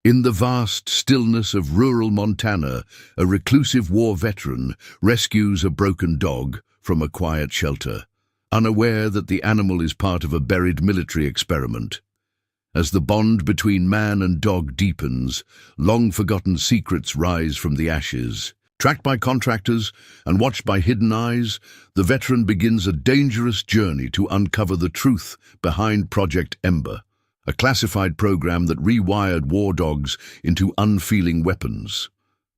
In the vast stillness of rural Montana, a reclusive war veteran rescues a broken dog from a quiet shelter, unaware that the animal is part of a buried military experiment. As the bond between man and dog deepens, long-forgotten secrets rise from the ashes. Tracked by contractors and watched by hidden eyes, the veteran begins a dangerous journey to uncover the truth behind Project Ember, a classified program that rewired war dogs into unfeeling weapons.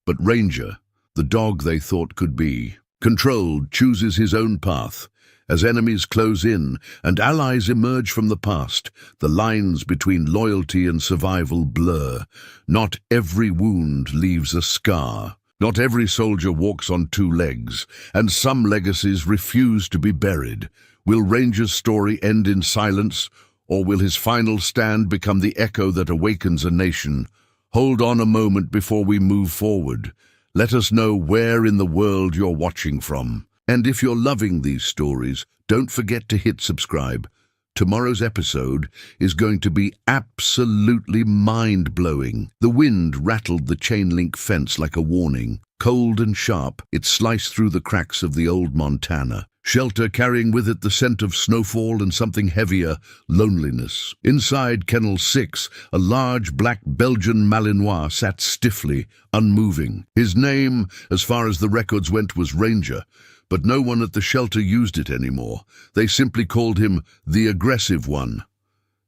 But Ranger, the dog they thought could be, controlled, chooses his own path. As enemies close in and allies emerge from the past, the lines between loyalty and survival blur. Not every wound leaves a scar. Not every soldier walks on two legs, and some legacies refuse to be buried. Will Ranger's story end in silence, or will his final stand become the echo that awakens a nation? Hold on a moment before we move forward. Let us know where in the world you're watching from. And if you're loving these stories, don't forget to hit subscribe. Tomorrow's episode is going to be absolutely mind-blowing. The wind rattled the chain-link fence like a warning. Cold and sharp, it sliced through the cracks of the old Montana shelter, carrying with it the scent of snowfall and something heavier, loneliness. Inside Kennel 6, a large black Belgian Malinois sat stiffly, unmoving. His name, as far as the records went, was Ranger, but no one at the shelter used it anymore. They simply called him the aggressive one.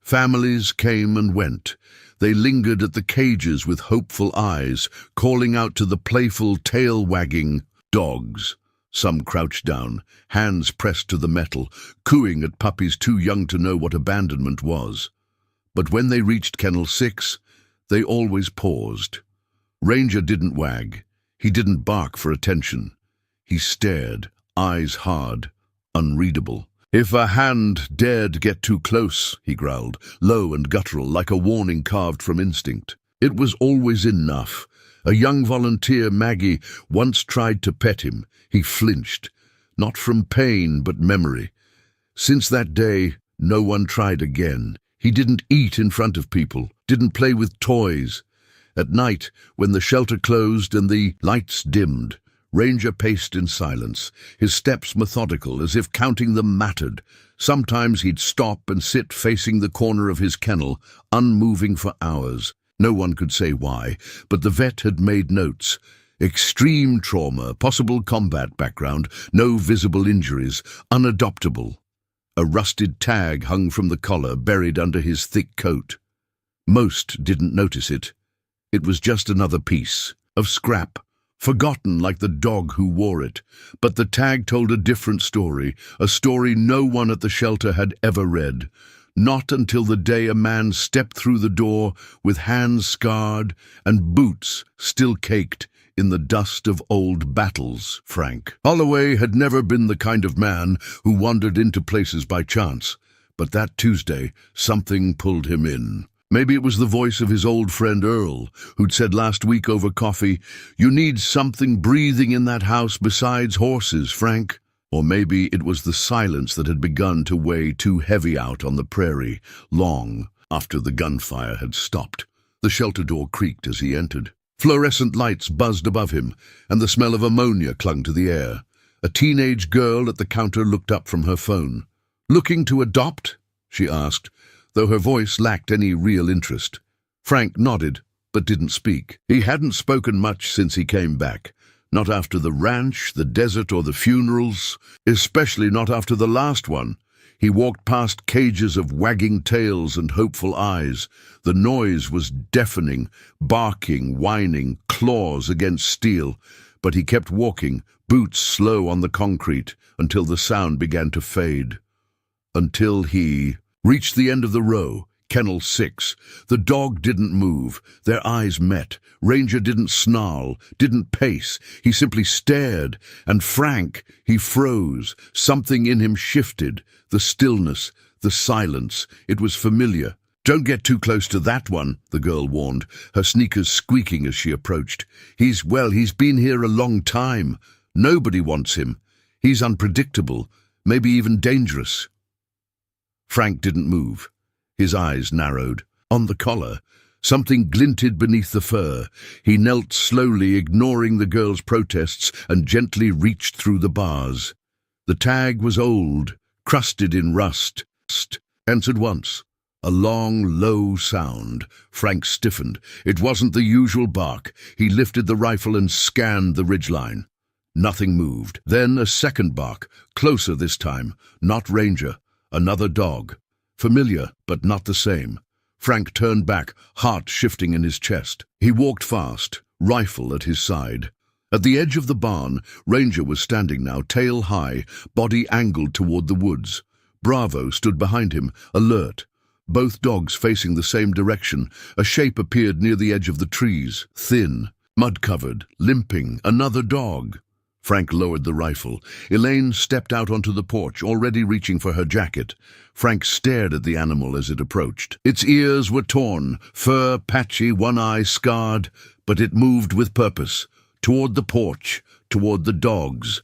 Families came and went. They lingered at the cages with hopeful eyes, calling out to the playful, tail-wagging dogs. Some crouched down, hands pressed to the metal, cooing at puppies too young to know what abandonment was. But when they reached Kennel 6, they always paused. Ranger didn't wag. He didn't bark for attention. He stared, eyes hard, unreadable. "If a hand dared get too close," he growled, low and guttural, like a warning carved from instinct. It was always enough. A young volunteer, Maggie, once tried to pet him. He flinched, not from pain but memory. Since that day, no one tried again. He didn't eat in front of people, didn't play with toys. At night, when the shelter closed and the lights dimmed, Ranger paced in silence, his steps methodical, as if counting them mattered. Sometimes he'd stop and sit facing the corner of his kennel, unmoving for hours. No one could say why, but the vet had made notes. Extreme trauma, possible combat background, no visible injuries, unadoptable. A rusted tag hung from the collar, buried under his thick coat. Most didn't notice it. It was just another piece of scrap, forgotten like the dog who wore it. But the tag told a different story, a story no one at the shelter had ever read. Not until the day a man stepped through the door with hands scarred and boots still caked in the dust of old battles. Frank Holloway had never been the kind of man who wandered into places by chance, but that Tuesday something pulled him in. Maybe it was the voice of his old friend Earl, who'd said last week over coffee, "You need something breathing in that house besides horses, Frank." Or maybe it was the silence that had begun to weigh too heavy out on the prairie, long after the gunfire had stopped. The shelter door creaked as he entered. Fluorescent lights buzzed above him, and the smell of ammonia clung to the air. A teenage girl at the counter looked up from her phone. "Looking to adopt?" she asked, though her voice lacked any real interest. Frank nodded, but didn't speak. He hadn't spoken much since he came back. Not after the ranch, the desert, or the funerals, especially not after the last one. He walked past cages of wagging tails and hopeful eyes. The noise was deafening, barking, whining, claws against steel. But he kept walking, boots slow on the concrete, until the sound began to fade. Until he reached the end of the row, Kennel 6. The dog didn't move. Their eyes met. Ranger didn't snarl, didn't pace. He simply stared. And Frank, he froze. Something in him shifted. The stillness, the silence. It was familiar. "Don't get too close to that one," the girl warned, her sneakers squeaking as she approached. He's been here a long time. Nobody wants him. He's unpredictable, maybe even dangerous." Frank didn't move. His eyes narrowed. On the collar, Something glinted beneath the fur. He knelt slowly, ignoring the girl's protests, and gently reached through the bars. The tag was old, crusted in rust. Answered once. A long, low sound. Frank stiffened. It wasn't the usual bark. He lifted the rifle and scanned the ridgeline. Nothing moved. Then a second bark, closer this time. Not Ranger. Another dog. Familiar, but not the same. Frank turned back, heart shifting in his chest. He walked fast, rifle at his side. At the edge of the barn, Ranger was standing now, tail high, body angled toward the woods. Bravo stood behind him, alert. Both dogs facing the same direction. A shape appeared near the edge of the trees, thin, mud-covered, limping. Another dog. Frank lowered the rifle. Elaine stepped out onto the porch, already reaching for her jacket. Frank stared at the animal as it approached. Its ears were torn, fur patchy, one eye scarred, but it moved with purpose. Toward the porch, toward the dogs.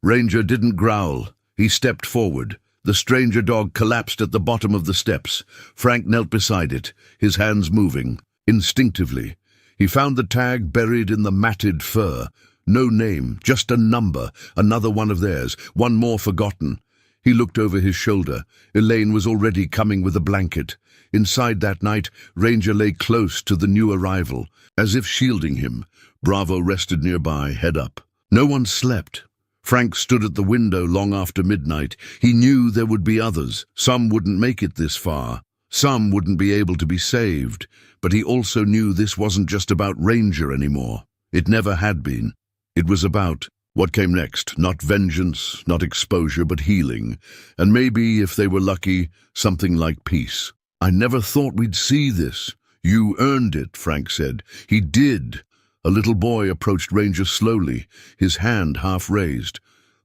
Ranger didn't growl. He stepped forward. The stranger dog collapsed at the bottom of the steps. Frank knelt beside it, his hands moving. Instinctively, he found the tag buried in the matted fur. No name, just a number, another one of theirs, one more forgotten. He looked over his shoulder. Elaine was already coming with a blanket. Inside that night, Ranger lay close to the new arrival, as if shielding him. Bravo rested nearby, head up. No one slept. Frank stood at the window long after midnight. He knew there would be others. Some wouldn't make it this far. Some wouldn't be able to be saved. But he also knew this wasn't just about Ranger anymore. It never had been. It was about what came next, not vengeance, not exposure, but healing, and maybe, if they were lucky, something like peace. I never thought we'd see this. You earned it, Frank said. He did. A little boy approached Ranger slowly, his hand half raised.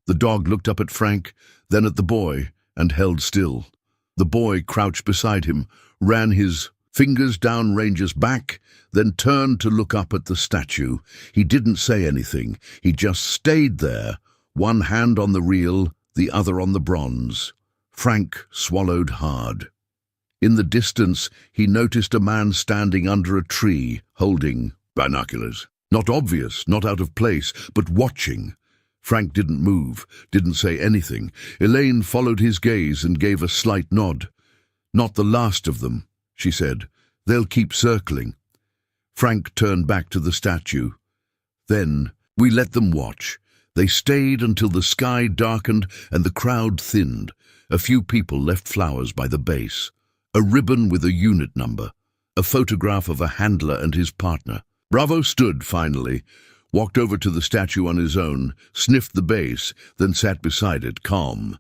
The dog looked up at Frank, then at the boy, and held still. The boy crouched beside him, ran his fingers down Ranger's back, then turned to look up at the statue. He didn't say anything. He just stayed there, one hand on the reel, the other on the bronze. Frank swallowed hard. In the distance, he noticed a man standing under a tree, holding binoculars. Not obvious, not out of place, but watching. Frank didn't move, didn't say anything. Elaine followed his gaze and gave a slight nod. Not the last of them, she said. They'll keep circling. Frank turned back to the statue. Then we let them watch. They stayed until the sky darkened and the crowd thinned. A few people left flowers by the base. A ribbon with a unit number. A photograph of a handler and his partner. Bravo stood, finally, walked over to the statue on his own, sniffed the base, then sat beside it, calm.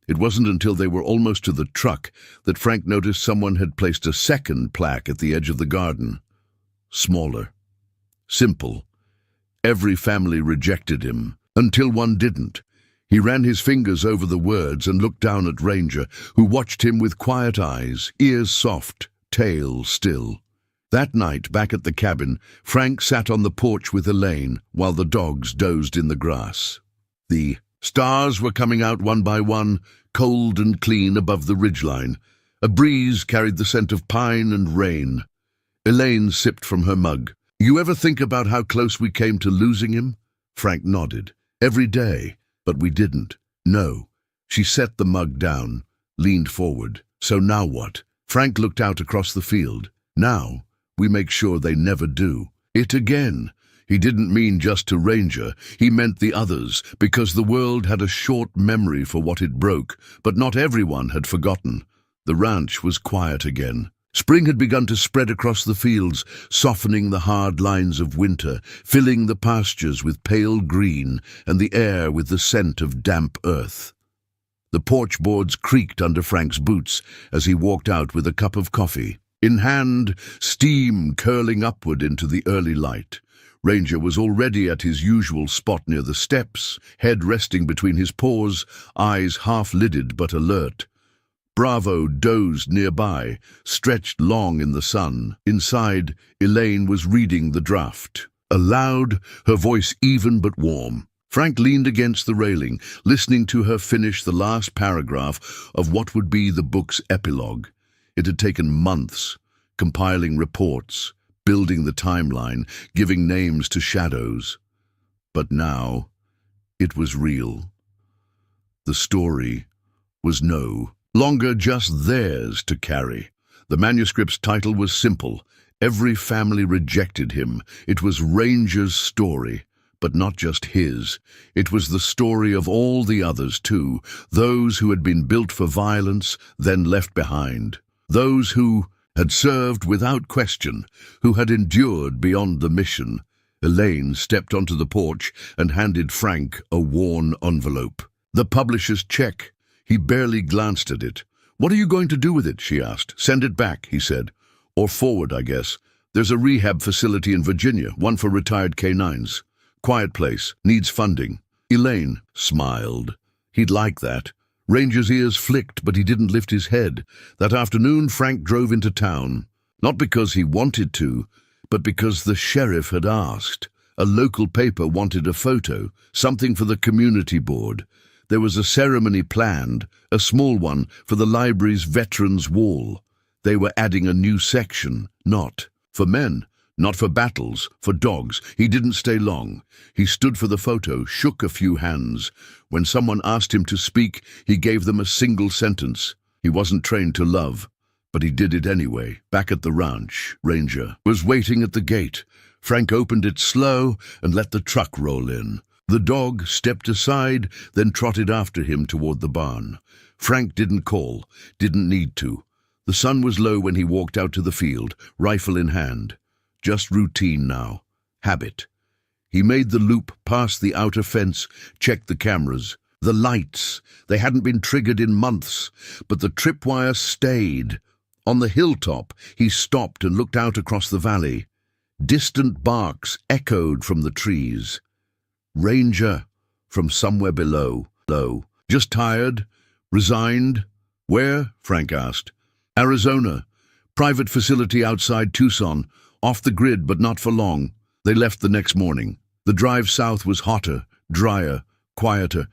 It wasn't until they were almost to the truck that Frank noticed someone had placed a second plaque at the edge of the garden. Smaller. Simple. Every family rejected him, until one didn't. He ran his fingers over the words and looked down at Ranger, who watched him with quiet eyes, ears soft, tail still. That night, back at the cabin, Frank sat on the porch with Elaine while the dogs dozed in the grass. The stars were coming out one by one, cold and clean above the ridgeline. A breeze carried the scent of pine and rain. Elaine sipped from her mug. You ever think about how close we came to losing him? Frank nodded. Every day. But we didn't. No. She set the mug down, leaned forward. So now what? Frank looked out across the field. Now, we make sure they never do. It again. He didn't mean just to Ranger. He meant the others, because the world had a short memory for what it broke, but not everyone had forgotten. The ranch was quiet again. Spring had begun to spread across the fields, softening the hard lines of winter, filling the pastures with pale green and the air with the scent of damp earth. The porch boards creaked under Frank's boots as he walked out with a cup of coffee. In hand, steam curling upward into the early light. Ranger was already at his usual spot near the steps, head resting between his paws, eyes half-lidded but alert. Bravo dozed nearby, stretched long in the sun. Inside, Elaine was reading the draft. Aloud, her voice even but warm. Frank leaned against the railing, listening to her finish the last paragraph of what would be the book's epilogue. It had taken months, compiling reports, building the timeline, giving names to shadows. But now, it was real. The story was no longer just theirs to carry. The manuscript's title was simple. Every family rejected him. It was Ranger's story, but not just his. It was the story of all the others too, those who had been built for violence, then left behind. Those who had served without question, who had endured beyond the mission. Elaine stepped onto the porch and handed Frank a worn envelope. The publisher's check. He barely glanced at it. "What are you going to do with it?" she asked. "Send it back," he said. "Or forward, I guess. There's a rehab facility in Virginia, one for retired K-9s. Quiet place, needs funding." Elaine smiled. He'd like that. Ranger's ears flicked, but he didn't lift his head. That afternoon, Frank drove into town. Not because he wanted to, but because the sheriff had asked. A local paper wanted a photo, something for the community board. There was a ceremony planned, a small one, for the library's Veterans Wall. They were adding a new section, not for men, not for battles, for dogs. He didn't stay long. He stood for the photo, shook a few hands. When someone asked him to speak, he gave them a single sentence. He wasn't trained to love, but he did it anyway. Back at the ranch, Ranger was waiting at the gate. Frank opened it slow and let the truck roll in. The dog stepped aside, then trotted after him toward the barn. Frank didn't call, didn't need to. The sun was low when he walked out to the field, rifle in hand. Just routine now. Habit. He made the loop past the outer fence, checked the cameras. The lights. They hadn't been triggered in months, but the tripwire stayed. On the hilltop, he stopped and looked out across the valley. Distant barks echoed from the trees. Ranger, from somewhere below. Low. "Just tired? Resigned?" "Where?" Frank asked. "Arizona. Private facility outside Tucson. Off the grid, but not for long." They left the next morning. The drive south was hotter, drier, quieter.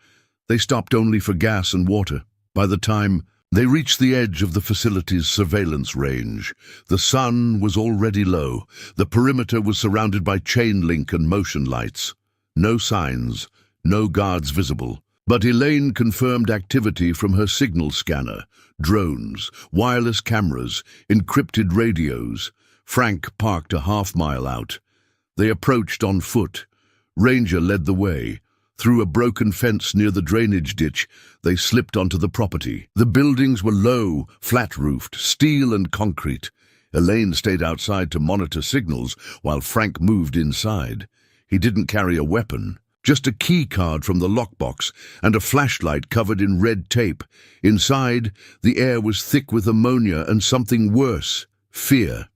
They stopped only for gas and water. By the time they reached the edge of the facility's surveillance range, the sun was already low. The perimeter was surrounded by chain link and motion lights. No signs, no guards visible. But Elaine confirmed activity from her signal scanner. Drones, wireless cameras, encrypted radios. Frank parked a half-mile out. They approached on foot. Ranger led the way. Through a broken fence near the drainage ditch, they slipped onto the property. The buildings were low, flat-roofed, steel and concrete. Elaine stayed outside to monitor signals while Frank moved inside. He didn't carry a weapon, just a key card from the lockbox and a flashlight covered in red tape. Inside, the air was thick with ammonia and something worse, fear.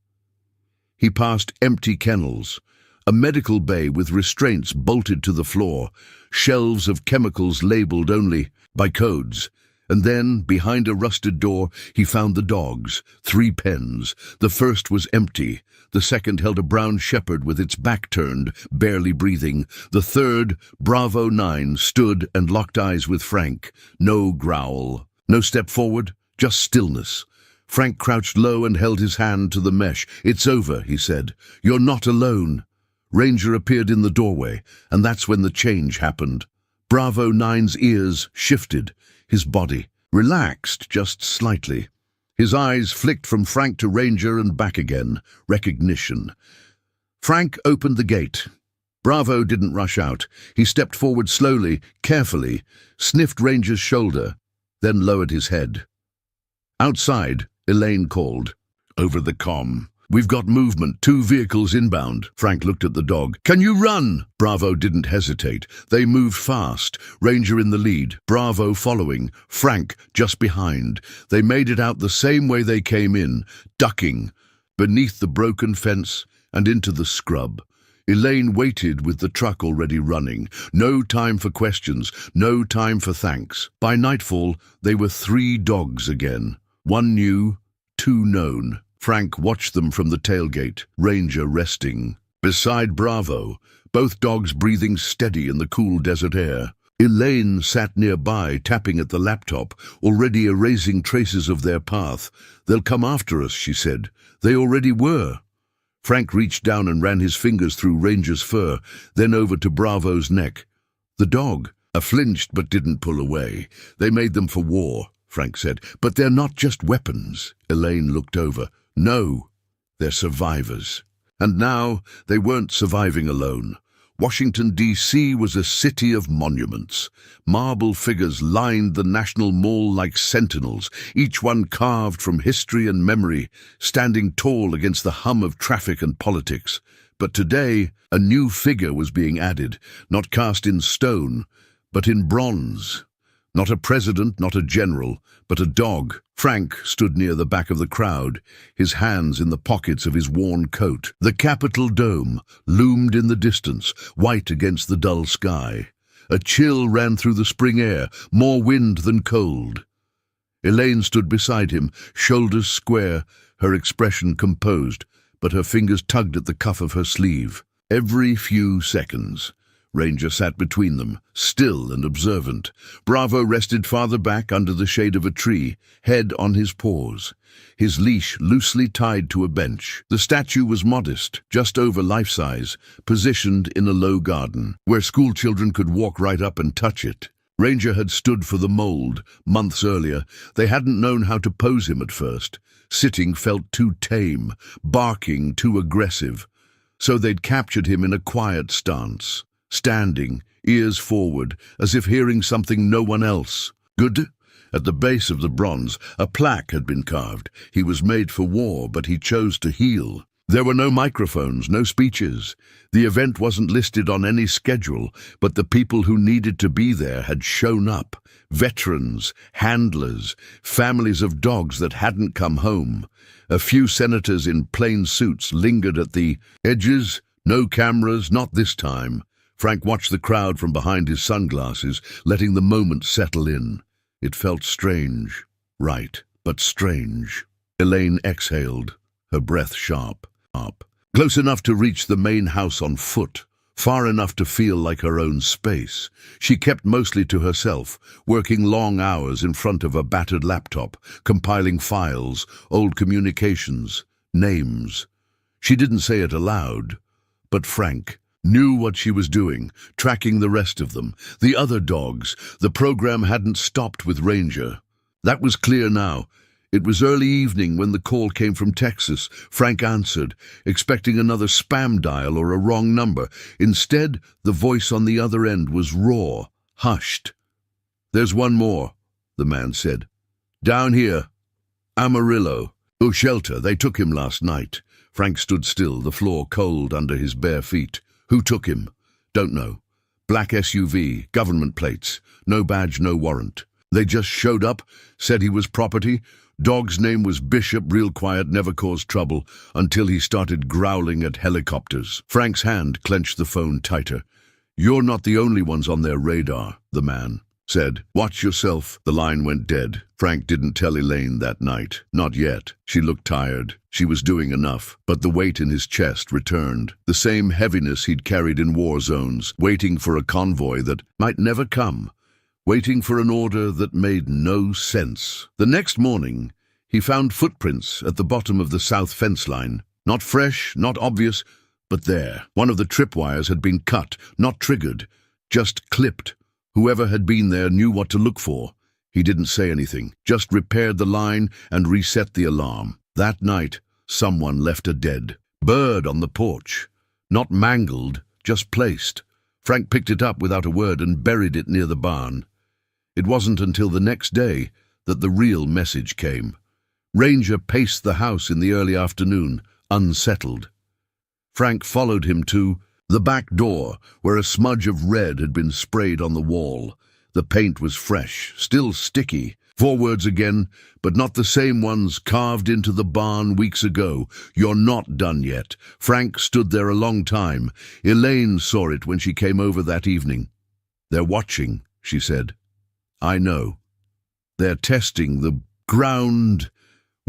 He passed empty kennels, a medical bay with restraints bolted to the floor, shelves of chemicals labeled only by codes. And then, behind a rusted door, he found the dogs, 3 pens. The first was empty. The second held a brown shepherd with its back turned, barely breathing. The third, Bravo 9, stood and locked eyes with Frank. No growl, no step forward, just stillness. Frank crouched low and held his hand to the mesh. "It's over," he said. "You're not alone." Ranger appeared in the doorway, and that's when the change happened. Bravo 9's ears shifted. His body relaxed just slightly. His eyes flicked from Frank to Ranger and back again. Recognition. Frank opened the gate. Bravo didn't rush out. He stepped forward slowly, carefully, sniffed Ranger's shoulder, then lowered his head. Outside, Elaine called. Over the comm. "We've got movement, 2 vehicles inbound." Frank looked at the dog. "Can you run?" Bravo didn't hesitate. They moved fast, Ranger in the lead, Bravo following, Frank just behind. They made it out the same way they came in, ducking, beneath the broken fence and into the scrub. Elaine waited with the truck already running. No time for questions, no time for thanks. By nightfall, they were 3 dogs again. 1 new, 2 known. Frank watched them from the tailgate, Ranger resting. Beside Bravo, both dogs breathing steady in the cool desert air. Elaine sat nearby, tapping at the laptop, already erasing traces of their path. "They'll come after us," she said. "They already were." Frank reached down and ran his fingers through Ranger's fur, then over to Bravo's neck. The dog flinched but didn't pull away. "They made them for war," Frank said. "But they're not just weapons." Elaine looked over. "No, they're survivors." And now they weren't surviving alone. Washington, D.C. was a city of monuments. Marble figures lined the National Mall like sentinels, each one carved from history and memory, standing tall against the hum of traffic and politics. But today, a new figure was being added, not cast in stone, but in bronze. Not a president, not a general, but a dog. Frank stood near the back of the crowd, his hands in the pockets of his worn coat. The Capitol dome loomed in the distance, white against the dull sky. A chill ran through the spring air, more wind than cold. Elaine stood beside him, shoulders square, her expression composed, but her fingers tugged at the cuff of her sleeve. Every few seconds, Ranger sat between them, still and observant. Bravo rested farther back under the shade of a tree, head on his paws, his leash loosely tied to a bench. The statue was modest, just over life-size, positioned in a low garden, where schoolchildren could walk right up and touch it. Ranger had stood for the mold months earlier. They hadn't known how to pose him at first. Sitting felt too tame, barking too aggressive. So they'd captured him in a quiet stance, standing, ears forward, as if hearing something no one else. Good? At the base of the bronze, a plaque had been carved. He was made for war, but he chose to heal. There were no microphones, no speeches. The event wasn't listed on any schedule, but the people who needed to be there had shown up. Veterans, handlers, families of dogs that hadn't come home. A few senators in plain suits lingered at the edges. No cameras, not this time. Frank watched the crowd from behind his sunglasses, letting the moment settle in. It felt strange, right, but strange. Elaine exhaled, her breath sharp. Close enough to reach the main house on foot, far enough to feel like her own space. She kept mostly to herself, working long hours in front of a battered laptop, compiling files, old communications, names. She didn't say it aloud, but Frank knew what she was doing, tracking the rest of them, the other dogs. The program hadn't stopped with Ranger. That was clear now. It was early evening when the call came from Texas. Frank answered, expecting another spam dial or a wrong number. Instead, the voice on the other end was raw, hushed. "There's one more," the man said. "Down here. Amarillo. Shelter. They took him last night." Frank stood still, the floor cold under his bare feet. "Who took him?" "Don't know. Black SUV, government plates. No badge, no warrant. They just showed up, said he was property. Dog's name was Bishop, real quiet, never caused trouble, until he started growling at helicopters." Frank's hand clenched the phone tighter. "You're not the only ones on their radar," the man said. "Watch yourself." The line went dead. Frank didn't tell Elaine that night. Not yet. She looked tired. She was doing enough, but the weight in his chest returned. The same heaviness he'd carried in war zones, waiting for a convoy that might never come. Waiting for an order that made no sense. The next morning, he found footprints at the bottom of the south fence line. Not fresh, not obvious, but there. One of the tripwires had been cut, not triggered, just clipped. Whoever had been there knew what to look for. He didn't say anything, just repaired the line and reset the alarm. That night, someone left a dead bird on the porch. Not mangled, just placed. Frank picked it up without a word and buried it near the barn. It wasn't until the next day that the real message came. Ranger paced the house in the early afternoon, unsettled. Frank followed him to the back door, where a smudge of red had been sprayed on the wall. The paint was fresh, still sticky. 4 words again, but not the same ones carved into the barn weeks ago. "You're not done yet." Frank stood there a long time. Elaine saw it when she came over that evening. "They're watching," she said. "I know. They're testing the ground.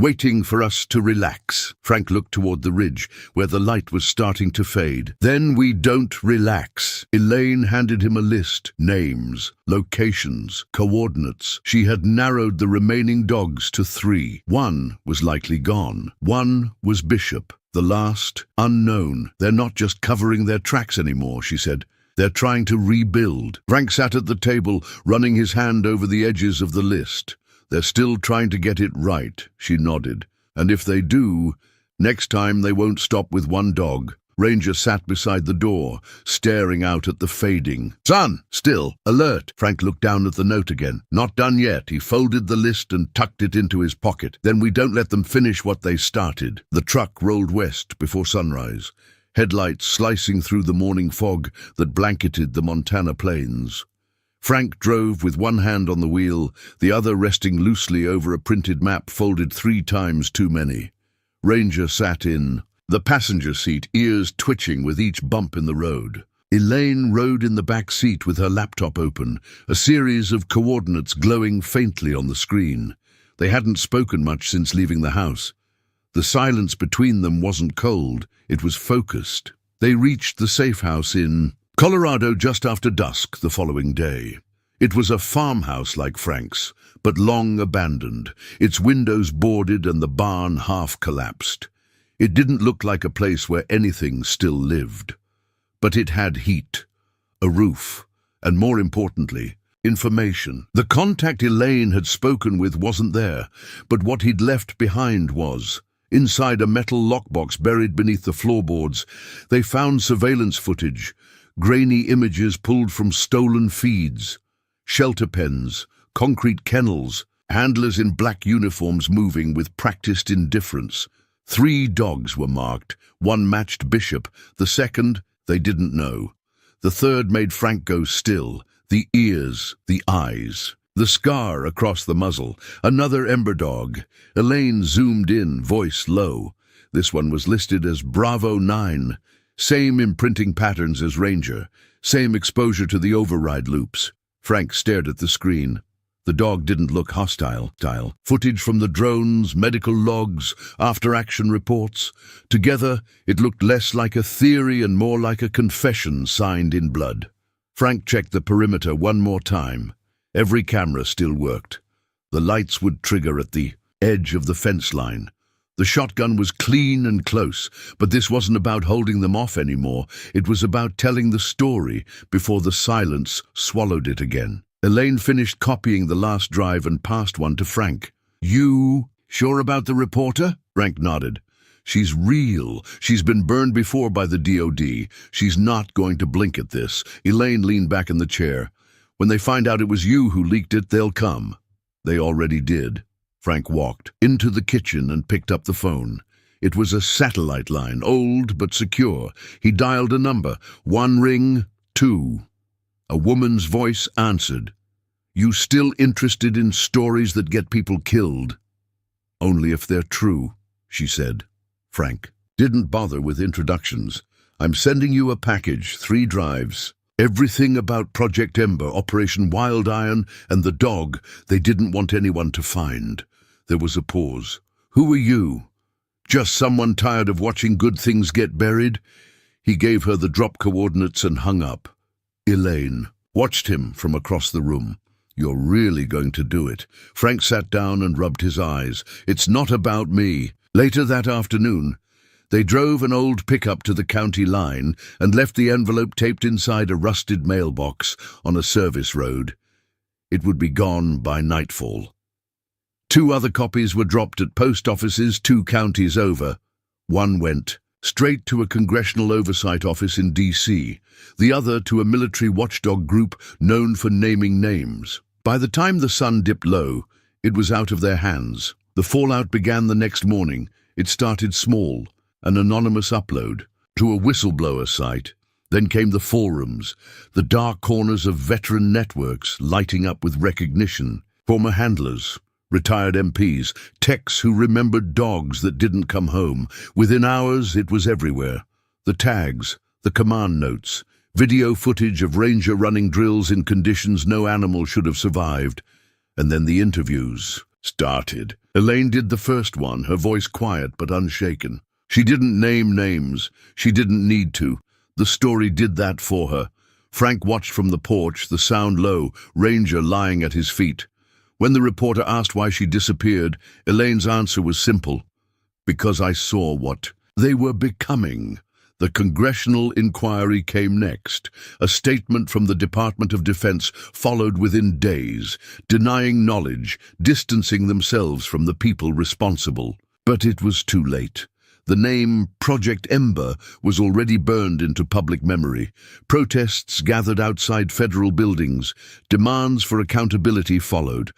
waiting for us to relax. Frank looked toward the ridge, where the light was starting to fade. Then we don't relax. Elaine handed him a list. Names, locations, coordinates. She had narrowed the remaining dogs to 3. One was likely gone. One was Bishop. The last, unknown. They're not just covering their tracks anymore, she said. They're trying to rebuild. Frank sat at the table, running his hand over the edges of the list. They're still trying to get it right, she nodded. And if they do, next time they won't stop with one dog. Ranger sat beside the door, staring out at the fading. Son, still, alert. Frank looked down at the note again. Not done yet. He folded the list and tucked it into his pocket. Then we don't let them finish what they started. The truck rolled west before sunrise, headlights slicing through the morning fog that blanketed the Montana plains. Frank drove with one hand on the wheel, the other resting loosely over a printed map folded 3 times too many. Ranger sat in the passenger seat, ears twitching with each bump in the road. Elaine rode in the back seat with her laptop open, a series of coordinates glowing faintly on the screen. They hadn't spoken much since leaving the house. The silence between them wasn't cold, it was focused. They reached the safe house in Colorado just after dusk the following day. It was a farmhouse like Frank's, but long abandoned, its windows boarded and the barn half collapsed. It didn't look like a place where anything still lived. But it had heat, a roof, and more importantly, information. The contact Elaine had spoken with wasn't there, but what he'd left behind was. Inside a metal lockbox buried beneath the floorboards, they found surveillance footage, grainy images pulled from stolen feeds, shelter pens, concrete kennels, handlers in black uniforms moving with practiced indifference. 3 dogs were marked. One matched Bishop. The second, they didn't know. The third made Frank go still. The ears, the eyes, the scar across the muzzle. Another Ember dog. Elaine zoomed in, voice low. This one was listed as Bravo 9. Same imprinting patterns as Ranger. Same exposure to the override loops. Frank stared at the screen. The dog didn't look hostile. Footage from the drones, medical logs, after-action reports. Together, it looked less like a theory and more like a confession signed in blood. Frank checked the perimeter one more time. Every camera still worked. The lights would trigger at the edge of the fence line. The shotgun was clean and close, but this wasn't about holding them off anymore. It was about telling the story before the silence swallowed it again. Elaine finished copying the last drive and passed one to Frank. You sure about the reporter? Frank nodded. She's real. She's been burned before by the DOD. She's not going to blink at this. Elaine leaned back in the chair. When they find out it was you who leaked it, they'll come. They already did. Frank walked into the kitchen and picked up the phone. It was a satellite line, old but secure. He dialed a number. 1 ring, 2. A woman's voice answered. You still interested in stories that get people killed? Only if they're true, she said. Frank didn't bother with introductions. I'm sending you a package, 3 drives. Everything about Project Ember, Operation Wild Iron, and the dog they didn't want anyone to find. There was a pause. Who are you? Just someone tired of watching good things get buried? He gave her the drop coordinates and hung up. Elaine watched him from across the room. You're really going to do it. Frank sat down and rubbed his eyes. It's not about me. Later that afternoon, they drove an old pickup to the county line and left the envelope taped inside a rusted mailbox on a service road. It would be gone by nightfall. 2 other copies were dropped at post offices 2 counties over. One went straight to a congressional oversight office in D.C., the other to a military watchdog group known for naming names. By the time the sun dipped low, it was out of their hands. The fallout began the next morning. It started small, an anonymous upload, to a whistleblower site. Then came the forums, the dark corners of veteran networks lighting up with recognition. Former handlers, retired MPs, techs who remembered dogs that didn't come home. Within hours, it was everywhere. The tags, the command notes, video footage of Ranger running drills in conditions no animal should have survived. And then the interviews. started. Elaine did the first one, her voice quiet but unshaken. She didn't name names. She didn't need to. The story did that for her. Frank watched from the porch, the sound low, Ranger lying at his feet. When the reporter asked why she disappeared, Elaine's answer was simple. Because I saw what they were becoming. The congressional inquiry came next. A statement from the Department of Defense followed within days, denying knowledge, distancing themselves from the people responsible. But it was too late. The name Project Ember was already burned into public memory. Protests gathered outside federal buildings. Demands for accountability followed.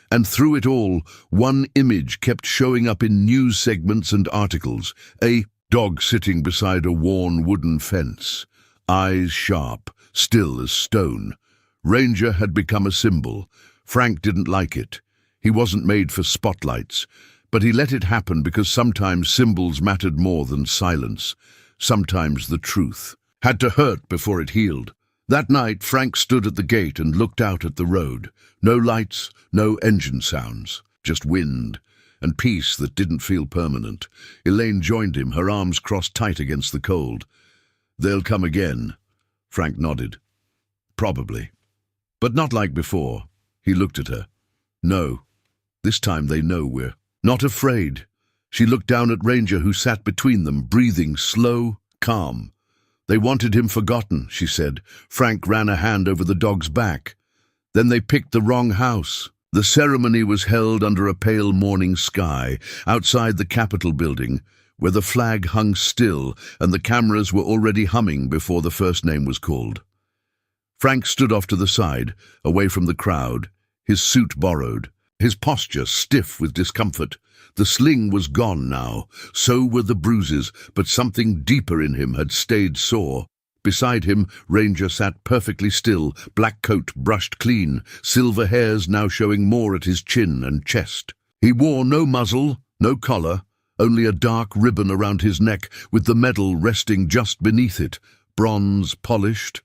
And through it all, one image kept showing up in news segments and articles. A dog sitting beside a worn wooden fence. Eyes sharp, still as stone. Ranger had become a symbol. Frank didn't like it. He wasn't made for spotlights. But he let it happen because sometimes symbols mattered more than silence. Sometimes the truth had to hurt before it healed. That night, Frank stood at the gate and looked out at the road. No lights, no engine sounds, just wind and peace that didn't feel permanent. Elaine joined him, her arms crossed tight against the cold. They'll come again, Frank nodded. Probably. But not like before. He looked at her. No, this time they know we're not afraid. She looked down at Ranger, who sat between them, breathing slow, calm. They wanted him forgotten, she said. Frank ran a hand over the dog's back. Then they picked the wrong house. The ceremony was held under a pale morning sky, outside the Capitol building, where the flag hung still and the cameras were already humming before the first name was called. Frank stood off to the side, away from the crowd, his suit borrowed, his posture stiff with discomfort. The sling was gone now, so were the bruises, but something deeper in him had stayed sore. Beside him, Ranger sat perfectly still, black coat brushed clean, silver hairs now showing more at his chin and chest. He wore no muzzle, no collar, only a dark ribbon around his neck with the medal resting just beneath it, bronze polished,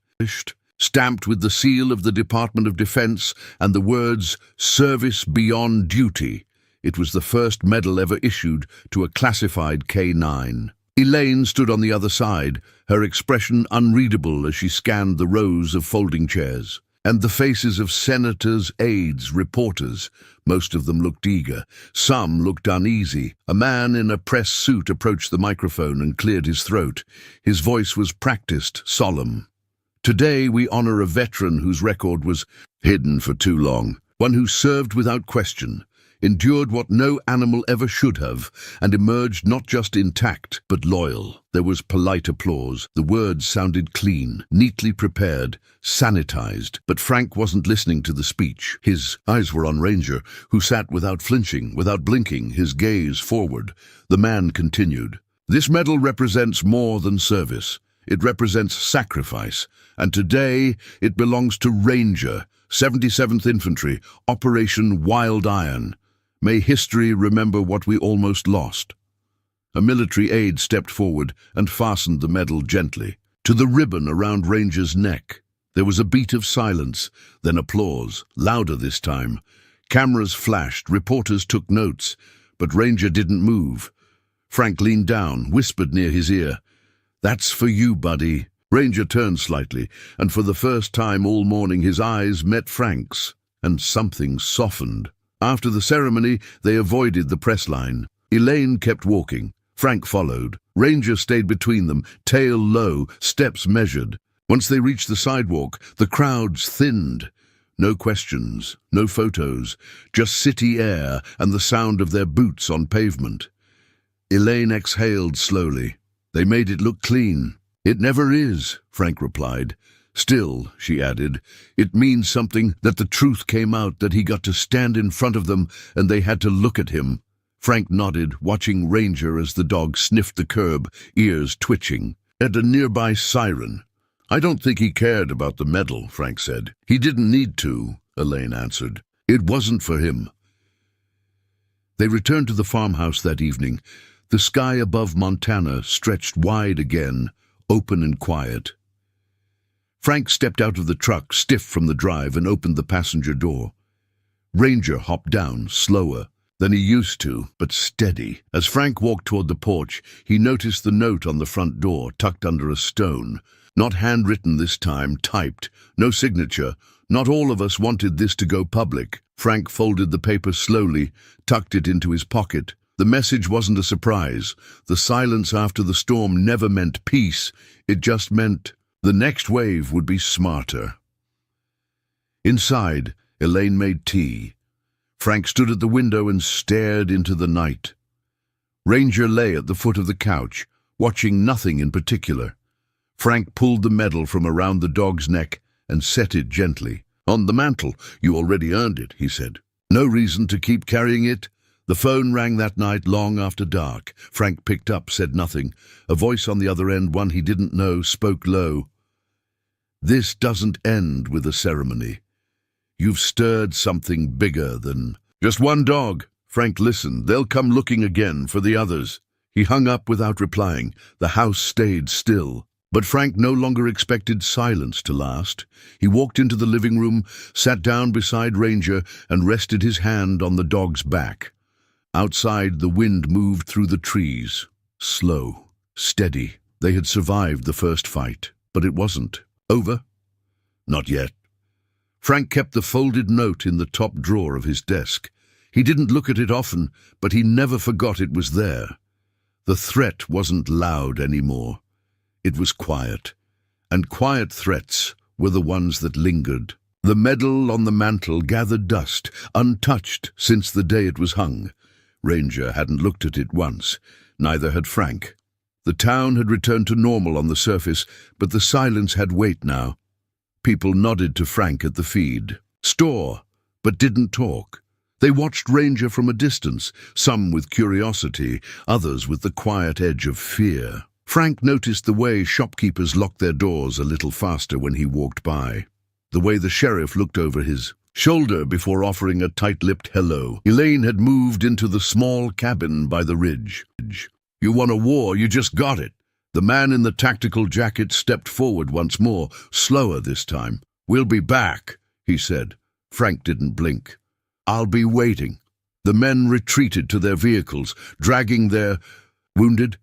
stamped with the seal of the Department of Defense and the words, "Service Beyond Duty." It was the first medal ever issued to a classified K-9. Elaine stood on the other side, her expression unreadable as she scanned the rows of folding chairs. And the faces of senators, aides, reporters. Most of them looked eager. Some looked uneasy. A man in a press suit approached the microphone and cleared his throat. His voice was practiced, solemn. Today we honor a veteran whose record was hidden for too long. One who served without question, endured what no animal ever should have, and emerged not just intact, but loyal. There was polite applause. The words sounded clean, neatly prepared, sanitized. But Frank wasn't listening to the speech. His eyes were on Ranger, who sat without flinching, without blinking, his gaze forward. The man continued. This medal represents more than service. It represents sacrifice. And today it belongs to Ranger, 77th Infantry, Operation Wild Iron. May history remember what we almost lost. A military aide stepped forward and fastened the medal gently to the ribbon around Ranger's neck. There was a beat of silence, then applause, louder this time. Cameras flashed, reporters took notes, but Ranger didn't move. Frank leaned down, whispered near his ear, "That's for you, buddy." Ranger turned slightly, and for the first time all morning his eyes met Frank's, and something softened. After the ceremony, they avoided the press line. Elaine kept walking. Frank followed. Ranger stayed between them, tail low, steps measured. Once they reached the sidewalk, the crowds thinned. No questions, no photos, just city air and the sound of their boots on pavement. Elaine exhaled slowly. They made it look clean. "It never is," Frank replied. "Still," she added, "it means something that the truth came out, that he got to stand in front of them and they had to look at him." Frank nodded, watching Ranger as the dog sniffed the curb, ears twitching. At a nearby siren. "I don't think he cared about the medal," Frank said. "He didn't need to," Elaine answered. "It wasn't for him." They returned to the farmhouse that evening. The sky above Montana stretched wide again, open and quiet. Frank stepped out of the truck, stiff from the drive, and opened the passenger door. Ranger hopped down, slower, than he used to, but steady. As Frank walked toward the porch, he noticed the note on the front door, tucked under a stone. Not handwritten this time, typed. No signature. Not all of us wanted this to go public. Frank folded the paper slowly, tucked it into his pocket. The message wasn't a surprise. The silence after the storm never meant peace. It just meant the next wave would be smarter. Inside, Elaine made tea. Frank stood at the window and stared into the night. Ranger lay at the foot of the couch, watching nothing in particular. Frank pulled the medal from around the dog's neck and set it gently. "On the mantel. You already earned it," he said. "No reason to keep carrying it." The phone rang that night long after dark. Frank picked up, said nothing. A voice on the other end, one he didn't know, spoke low. "This doesn't end with a ceremony. You've stirred something bigger than just one dog." Frank listened. "They'll come looking again for the others." He hung up without replying. The house stayed still. But Frank no longer expected silence to last. He walked into the living room, sat down beside Ranger, and rested his hand on the dog's back. Outside, the wind moved through the trees. Slow, steady. They had survived the first fight, but it wasn't over. Not yet. Frank kept the folded note in the top drawer of his desk. He didn't look at it often, but he never forgot it was there. The threat wasn't loud anymore. It was quiet, and quiet threats were the ones that lingered. The medal on the mantel gathered dust, untouched since the day it was hung. Ranger hadn't looked at it once. Neither had Frank. The town had returned to normal on the surface, but the silence had weight now. People nodded to Frank at the feed. Store, but didn't talk. They watched Ranger from a distance, some with curiosity, others with the quiet edge of fear. Frank noticed the way shopkeepers locked their doors a little faster when he walked by. The way the sheriff looked over his shoulder before offering a tight-lipped hello. Elaine had moved into the small cabin by the ridge. "You won a war, you just got it." The man in the tactical jacket stepped forward once more, slower this time. "We'll be back," he said. Frank didn't blink. "I'll be waiting." The men retreated to their vehicles, dragging their wounded,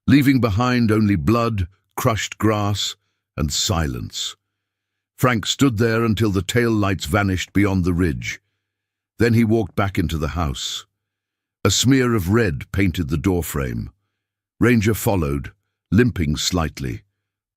leaving behind only blood, crushed grass, and silence. Frank stood there until the tail lights vanished beyond the ridge. Then he walked back into the house. A smear of red painted the doorframe. Ranger followed, limping slightly,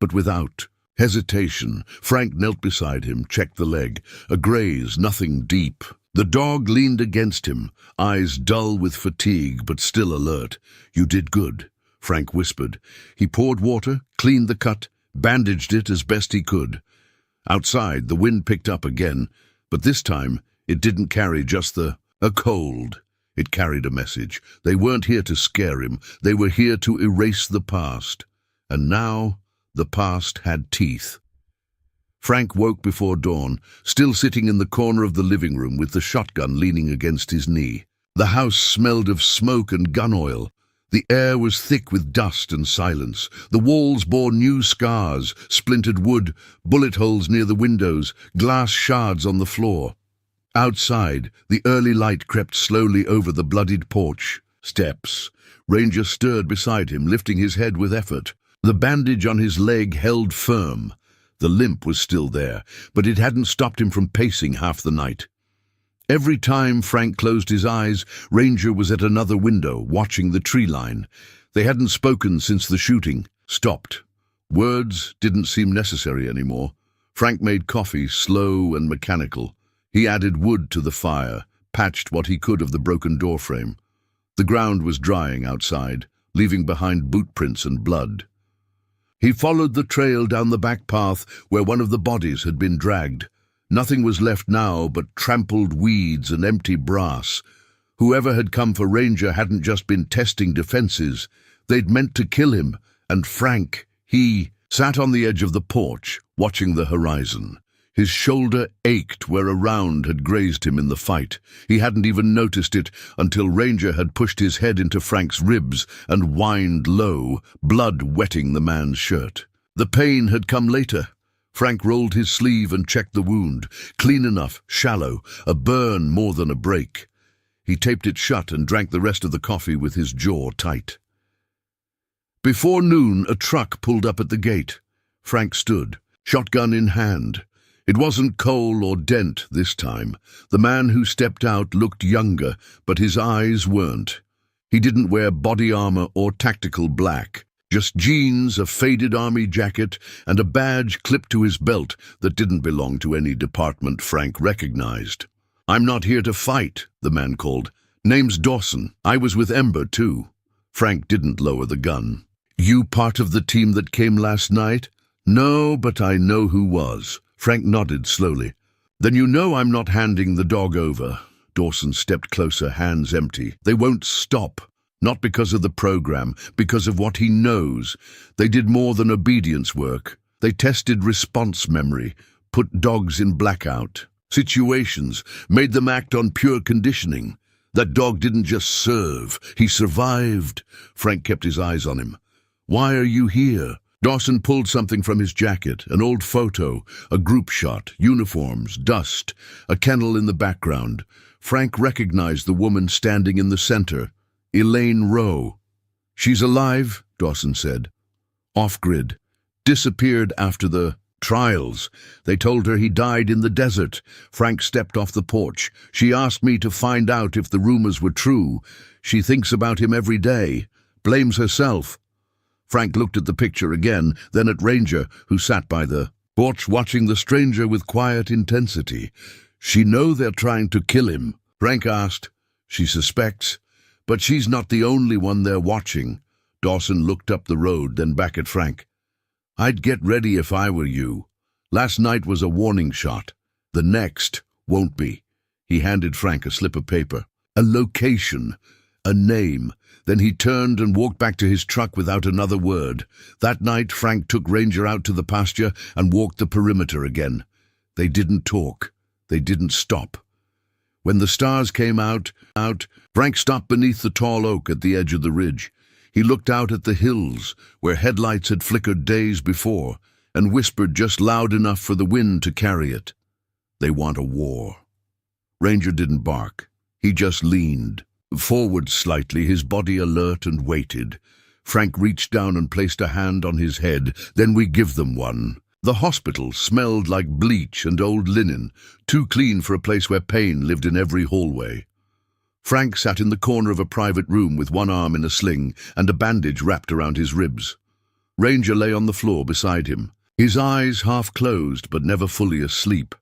but without hesitation. Frank knelt beside him, checked the leg. A graze, nothing deep. The dog leaned against him, eyes dull with fatigue but still alert. "You did good," Frank whispered. He poured water, cleaned the cut, bandaged it as best he could. Outside, the wind picked up again, but this time it didn't carry just a cold. It carried a message. They weren't here to scare him. They were here to erase the past. And now, the past had teeth. Frank woke before dawn, still sitting in the corner of the living room with the shotgun leaning against his knee. The house smelled of smoke and gun oil. The air was thick with dust and silence. The walls bore new scars, splintered wood, bullet holes near the windows, glass shards on the floor. Outside, the early light crept slowly over the bloodied porch. Steps. Ranger stirred beside him, lifting his head with effort. The bandage on his leg held firm. The limp was still there, but it hadn't stopped him from pacing half the night. Every time Frank closed his eyes, Ranger was at another window, watching the tree line. They hadn't spoken since the shooting. Stopped. Words didn't seem necessary anymore. Frank made coffee, slow and mechanical. He added wood to the fire, patched what he could of the broken doorframe. The ground was drying outside, leaving behind boot prints and blood. He followed the trail down the back path where one of the bodies had been dragged. Nothing was left now but trampled weeds and empty brass. Whoever had come for Ranger hadn't just been testing defenses. They'd meant to kill him, and Frank, he sat on the edge of the porch, watching the horizon. His shoulder ached where a round had grazed him in the fight. He hadn't even noticed it until Ranger had pushed his head into Frank's ribs and whined low, blood wetting the man's shirt. The pain had come later. Frank rolled his sleeve and checked the wound. Clean enough, shallow, a burn more than a break. He taped it shut and drank the rest of the coffee with his jaw tight. Before noon, a truck pulled up at the gate. Frank stood, shotgun in hand. It wasn't Cole or Dent this time. The man who stepped out looked younger, but his eyes weren't. He didn't wear body armor or tactical black. Just jeans, a faded army jacket, and a badge clipped to his belt that didn't belong to any department Frank recognized. "I'm not here to fight," the man called. "Name's Dawson. I was with Ember, too." Frank didn't lower the gun. "You part of the team that came last night?" "No, but I know who was." Frank nodded slowly. "Then you know I'm not handing the dog over." Dawson stepped closer, hands empty. "They won't stop. Not because of the program, because of what he knows. They did more than obedience work. They tested response memory, put dogs in blackout situations, made them act on pure conditioning. That dog didn't just serve, he survived." Frank kept his eyes on him. "Why are you here?" Dawson pulled something from his jacket, an old photo, a group shot, uniforms, dust, a kennel in the background. Frank recognized the woman standing in the center. Elaine Rowe. "She's alive," Dawson said. "Off-grid. Disappeared after the trials. They told her he died in the desert." Frank stepped off the porch. "She asked me to find out if the rumors were true. She thinks about him every day. Blames herself." Frank looked at the picture again, then at Ranger, who sat by the porch watching the stranger with quiet intensity. "She know they're trying to kill him?" Frank asked. "She suspects. But she's not the only one they're watching." Dawson looked up the road, then back at Frank. "I'd get ready if I were you. Last night was a warning shot. The next won't be." He handed Frank a slip of paper. "A location, a name." Then he turned and walked back to his truck without another word. That night, Frank took Ranger out to the pasture and walked the perimeter again. They didn't talk. They didn't stop. When the stars came out, Frank stopped beneath the tall oak at the edge of the ridge. He looked out at the hills, where headlights had flickered days before, and whispered just loud enough for the wind to carry it. "They want a war." Ranger didn't bark. He just leaned forward slightly, his body alert, and waited. Frank reached down and placed a hand on his head. "Then we give them one." The hospital smelled like bleach and old linen, too clean for a place where pain lived in every hallway. Frank sat in the corner of a private room with one arm in a sling and a bandage wrapped around his ribs. Ranger lay on the floor beside him, his eyes half closed but never fully asleep.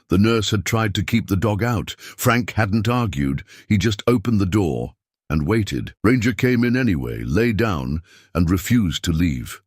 The nurse had tried to keep the dog out. Frank hadn't argued. He just opened the door and waited. Ranger came in anyway, lay down, and refused to leave.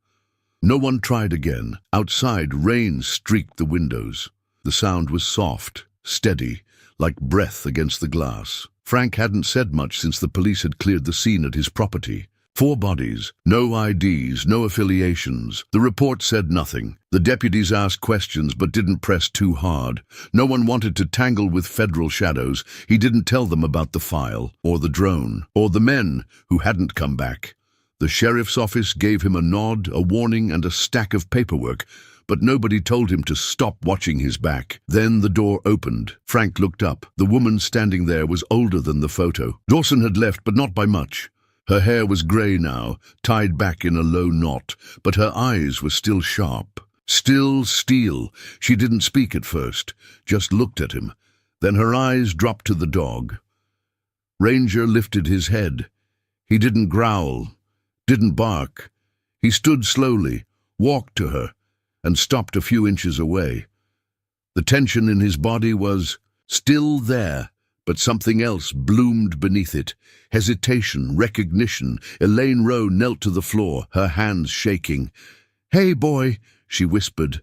No one tried again. Outside, rain streaked the windows. The sound was soft, steady, like breath against the glass. Frank hadn't said much since the police had cleared the scene at his property. 4 bodies, no IDs, no affiliations. The report said nothing. The deputies asked questions but didn't press too hard. No one wanted to tangle with federal shadows. He didn't tell them about the file, or the drone, or the men who hadn't come back. The sheriff's office gave him a nod, a warning, and a stack of paperwork, but nobody told him to stop watching his back. Then the door opened. Frank looked up. The woman standing there was older than the photo. Dawson had left, but not by much. Her hair was grey now, tied back in a low knot, but her eyes were still sharp. Still steel. She didn't speak at first, just looked at him. Then her eyes dropped to the dog. Ranger lifted his head. He didn't growl, didn't bark. He stood slowly, walked to her, and stopped a few inches away. The tension in his body was still there, but something else bloomed beneath it. Hesitation, recognition. Elaine Rowe knelt to the floor, her hands shaking. "Hey, boy," she whispered.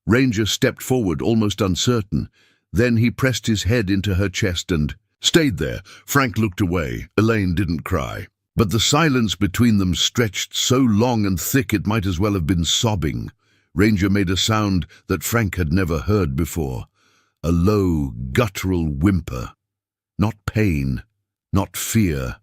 Ranger stepped forward, almost uncertain. Then he pressed his head into her chest and stayed there. Frank looked away. Elaine didn't cry. But the silence between them stretched so long and thick it might as well have been sobbing. Ranger made a sound that Frank had never heard before. A low, guttural whimper. Not pain, not fear,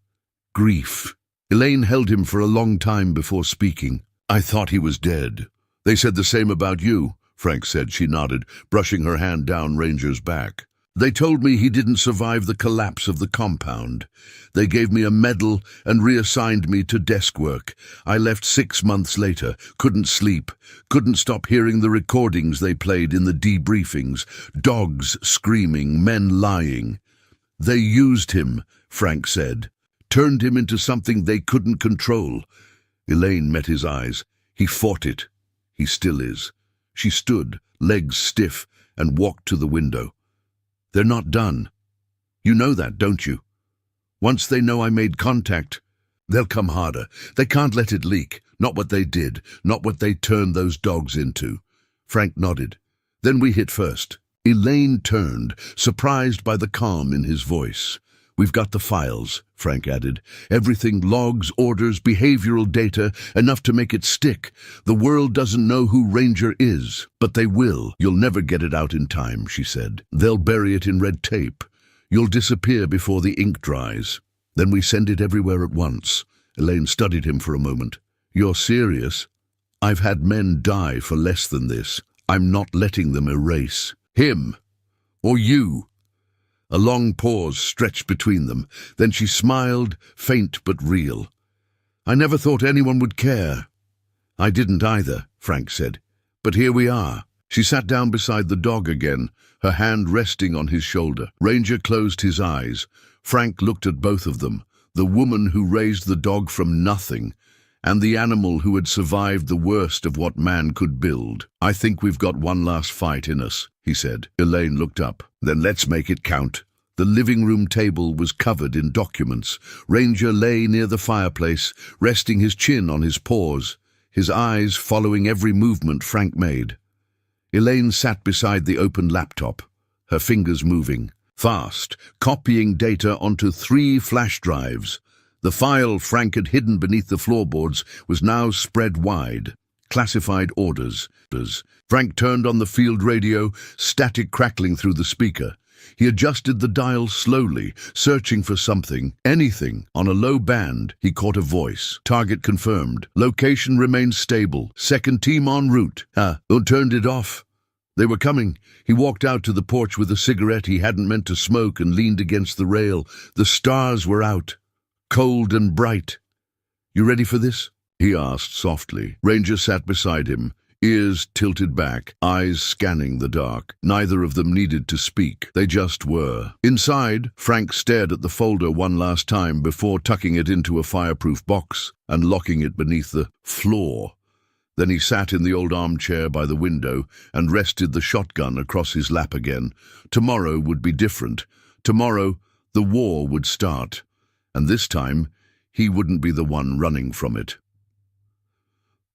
grief. Elaine held him for a long time before speaking. "I thought he was dead." "They said the same about you," Frank said. She nodded, brushing her hand down Ranger's back. They told me he didn't survive the collapse of the compound. They gave me a medal and reassigned me to desk work. I left 6 months later, couldn't sleep, couldn't stop hearing the recordings they played in the debriefings, dogs screaming, men lying. They used him, Frank said, turned him into something they couldn't control. Elaine met his eyes. He fought it. He still is. She stood, legs stiff, and walked to the window. They're not done. You know that, don't you? Once they know I made contact, they'll come harder. They can't let it leak. Not what they did, not what they turned those dogs into. Frank nodded. Then we hit first. Elaine turned, surprised by the calm in his voice. We've got the files, Frank added. Everything, logs, orders, behavioral data, enough to make it stick. The world doesn't know who Ranger is, but they will. You'll never get it out in time, she said. They'll bury it in red tape. You'll disappear before the ink dries. Then we send it everywhere at once. Elaine studied him for a moment. You're serious? I've had men die for less than this. I'm not letting them erase. Him. Or you. A long pause stretched between them. Then she smiled, faint but real. I never thought anyone would care. I didn't either, Frank said. But here we are. She sat down beside the dog again, her hand resting on his shoulder. Ranger closed his eyes. Frank looked at both of them, the woman who raised the dog from nothing, and the animal who had survived the worst of what man could build. I think we've got one last fight in us, he said. Elaine looked up. Then let's make it count. The living room table was covered in documents. Ranger lay near the fireplace, resting his chin on his paws, his eyes following every movement Frank made. Elaine sat beside the open laptop, her fingers moving, fast, copying data onto 3 flash drives. The file Frank had hidden beneath the floorboards was now spread wide. Classified orders. Frank turned on the field radio, static crackling through the speaker. He adjusted the dial slowly, searching for something, anything. On a low band, he caught a voice. Target confirmed. Location remains stable. Second team en route. Turned it off. They were coming. He walked out to the porch with a cigarette he hadn't meant to smoke and leaned against the rail. The stars were out, cold and bright. You ready for this? He asked softly. Ranger sat beside him, ears tilted back, eyes scanning the dark. Neither of them needed to speak. They just were. Inside, Frank stared at the folder one last time before tucking it into a fireproof box and locking it beneath the floor. Then he sat in the old armchair by the window and rested the shotgun across his lap again. Tomorrow would be different. Tomorrow, the war would start. And this time, he wouldn't be the one running from it.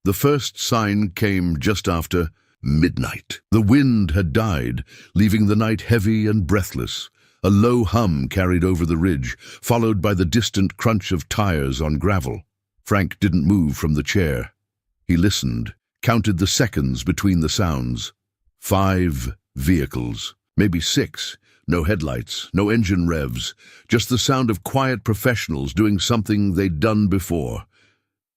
The first sign came just after midnight. The wind had died, leaving the night heavy and breathless. A low hum carried over the ridge, followed by the distant crunch of tires on gravel. Frank didn't move from the chair. He listened, counted the seconds between the sounds. 5 vehicles, maybe 6. No headlights, no engine revs, just the sound of quiet professionals doing something they'd done before.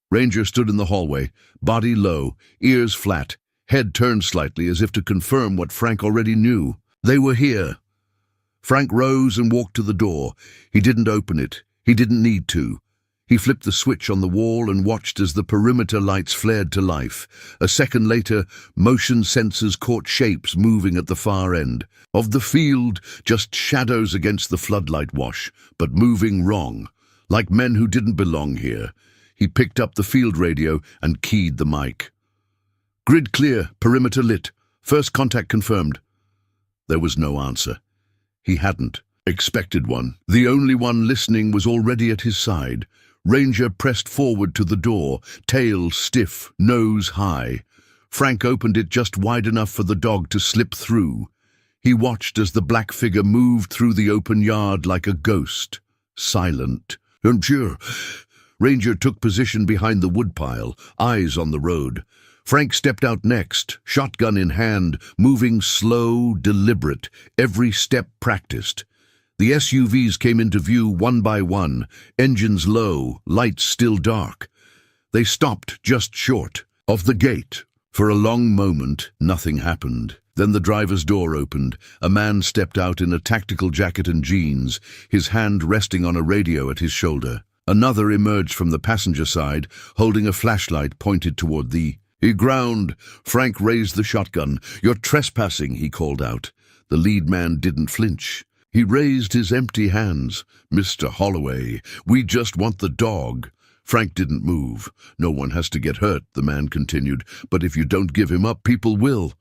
Ranger stood in the hallway, body low, ears flat, head turned slightly as if to confirm what Frank already knew. They were here. Frank rose and walked to the door. He didn't open it. He didn't need to. He flipped the switch on the wall and watched as the perimeter lights flared to life. A second later, motion sensors caught shapes moving at the far end. Of the field, just shadows against the floodlight wash, but moving wrong, like men who didn't belong here. He picked up the field radio and keyed the mic. Grid clear, perimeter lit. First contact confirmed. There was no answer. He hadn't expected one. The only one listening was already at his side. Ranger pressed forward to the door, tail stiff, nose high. Frank opened it just wide enough for the dog to slip through. He watched as the black figure moved through the open yard like a ghost, silent. Sure. Ranger took position behind the woodpile, eyes on the road. Frank stepped out next, shotgun in hand, moving slow, deliberate, every step practiced. The SUVs came into view one by one, engines low, lights still dark. They stopped just short of the gate. For a long moment, nothing happened. Then the driver's door opened. A man stepped out in a tactical jacket and jeans, his hand resting on a radio at his shoulder. Another emerged from the passenger side, holding a flashlight pointed toward the... He ground. Frank raised the shotgun. "You're trespassing," he called out. The lead man didn't flinch. He raised his empty hands. "Mr. Holloway, we just want the dog." Frank didn't move. "No one has to get hurt," the man continued. "But if you don't give him up, people will."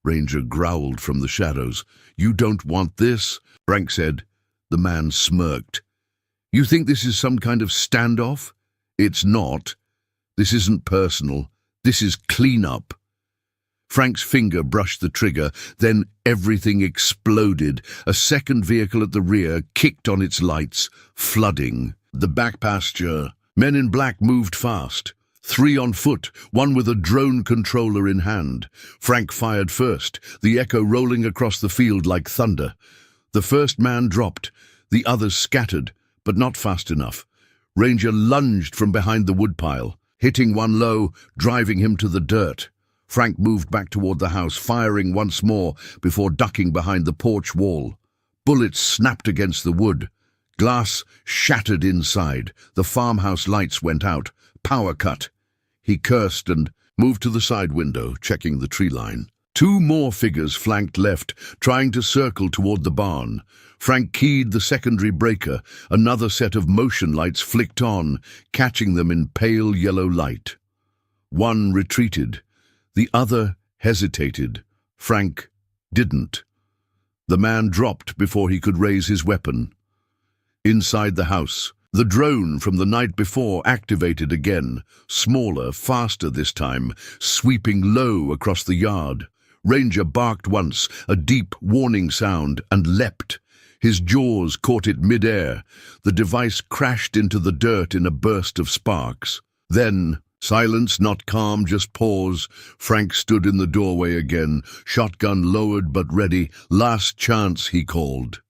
Ranger growled from the shadows. "You don't want this?" Frank said. The man smirked. "You think this is some kind of standoff? It's not. This isn't personal. This is cleanup." Frank's finger brushed the trigger, then everything exploded. A second vehicle at the rear kicked on its lights, flooding the back pasture. Men in black moved fast. 3 on foot, one with a drone controller in hand. Frank fired first, the echo rolling across the field like thunder. The first man dropped. The others scattered, but not fast enough. Ranger lunged from behind the woodpile, hitting one low, driving him to the dirt. Frank moved back toward the house, firing once more before ducking behind the porch wall. Bullets snapped against the wood. Glass shattered inside. The farmhouse lights went out. Power cut. He cursed and moved to the side window, checking the tree line. 2 more figures flanked left, trying to circle toward the barn. Frank keyed the secondary breaker. Another set of motion lights flicked on, catching them in pale yellow light. One retreated. The other hesitated. Frank didn't. The man dropped before he could raise his weapon. Inside the house, the drone from the night before activated again, smaller, faster this time, sweeping low across the yard. Ranger barked once, a deep warning sound, and leapt. His jaws caught it mid-air. The device crashed into the dirt in a burst of sparks. Then, silence, not calm, just pause. Frank stood in the doorway again, shotgun lowered but ready. "Last chance," he called.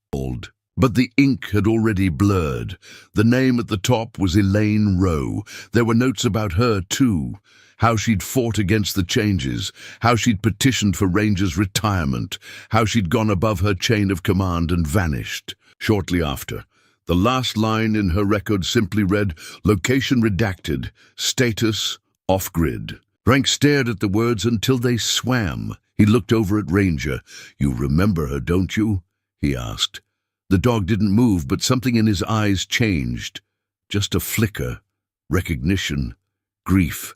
But the ink had already blurred. The name at the top was Elaine Rowe. There were notes about her, too. How she'd fought against the changes, how she'd petitioned for Ranger's retirement, how she'd gone above her chain of command and vanished. Shortly after, the last line in her record simply read, "Location redacted, status off-grid." Frank stared at the words until they swam. He looked over at Ranger. "You remember her, don't you?" he asked. The dog didn't move, but something in his eyes changed. Just a flicker. Recognition. Grief.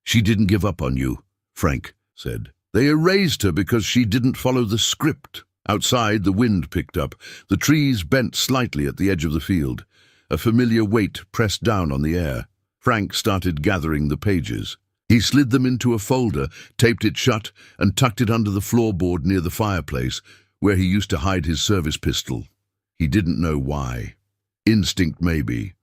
"She didn't give up on you," Frank said. "They erased her because she didn't follow the script." Outside, the wind picked up. The trees bent slightly at the edge of the field. A familiar weight pressed down on the air. Frank started gathering the pages. He slid them into a folder, taped it shut, and tucked it under the floorboard near the fireplace, where he used to hide his service pistol. He didn't know why. Instinct, maybe,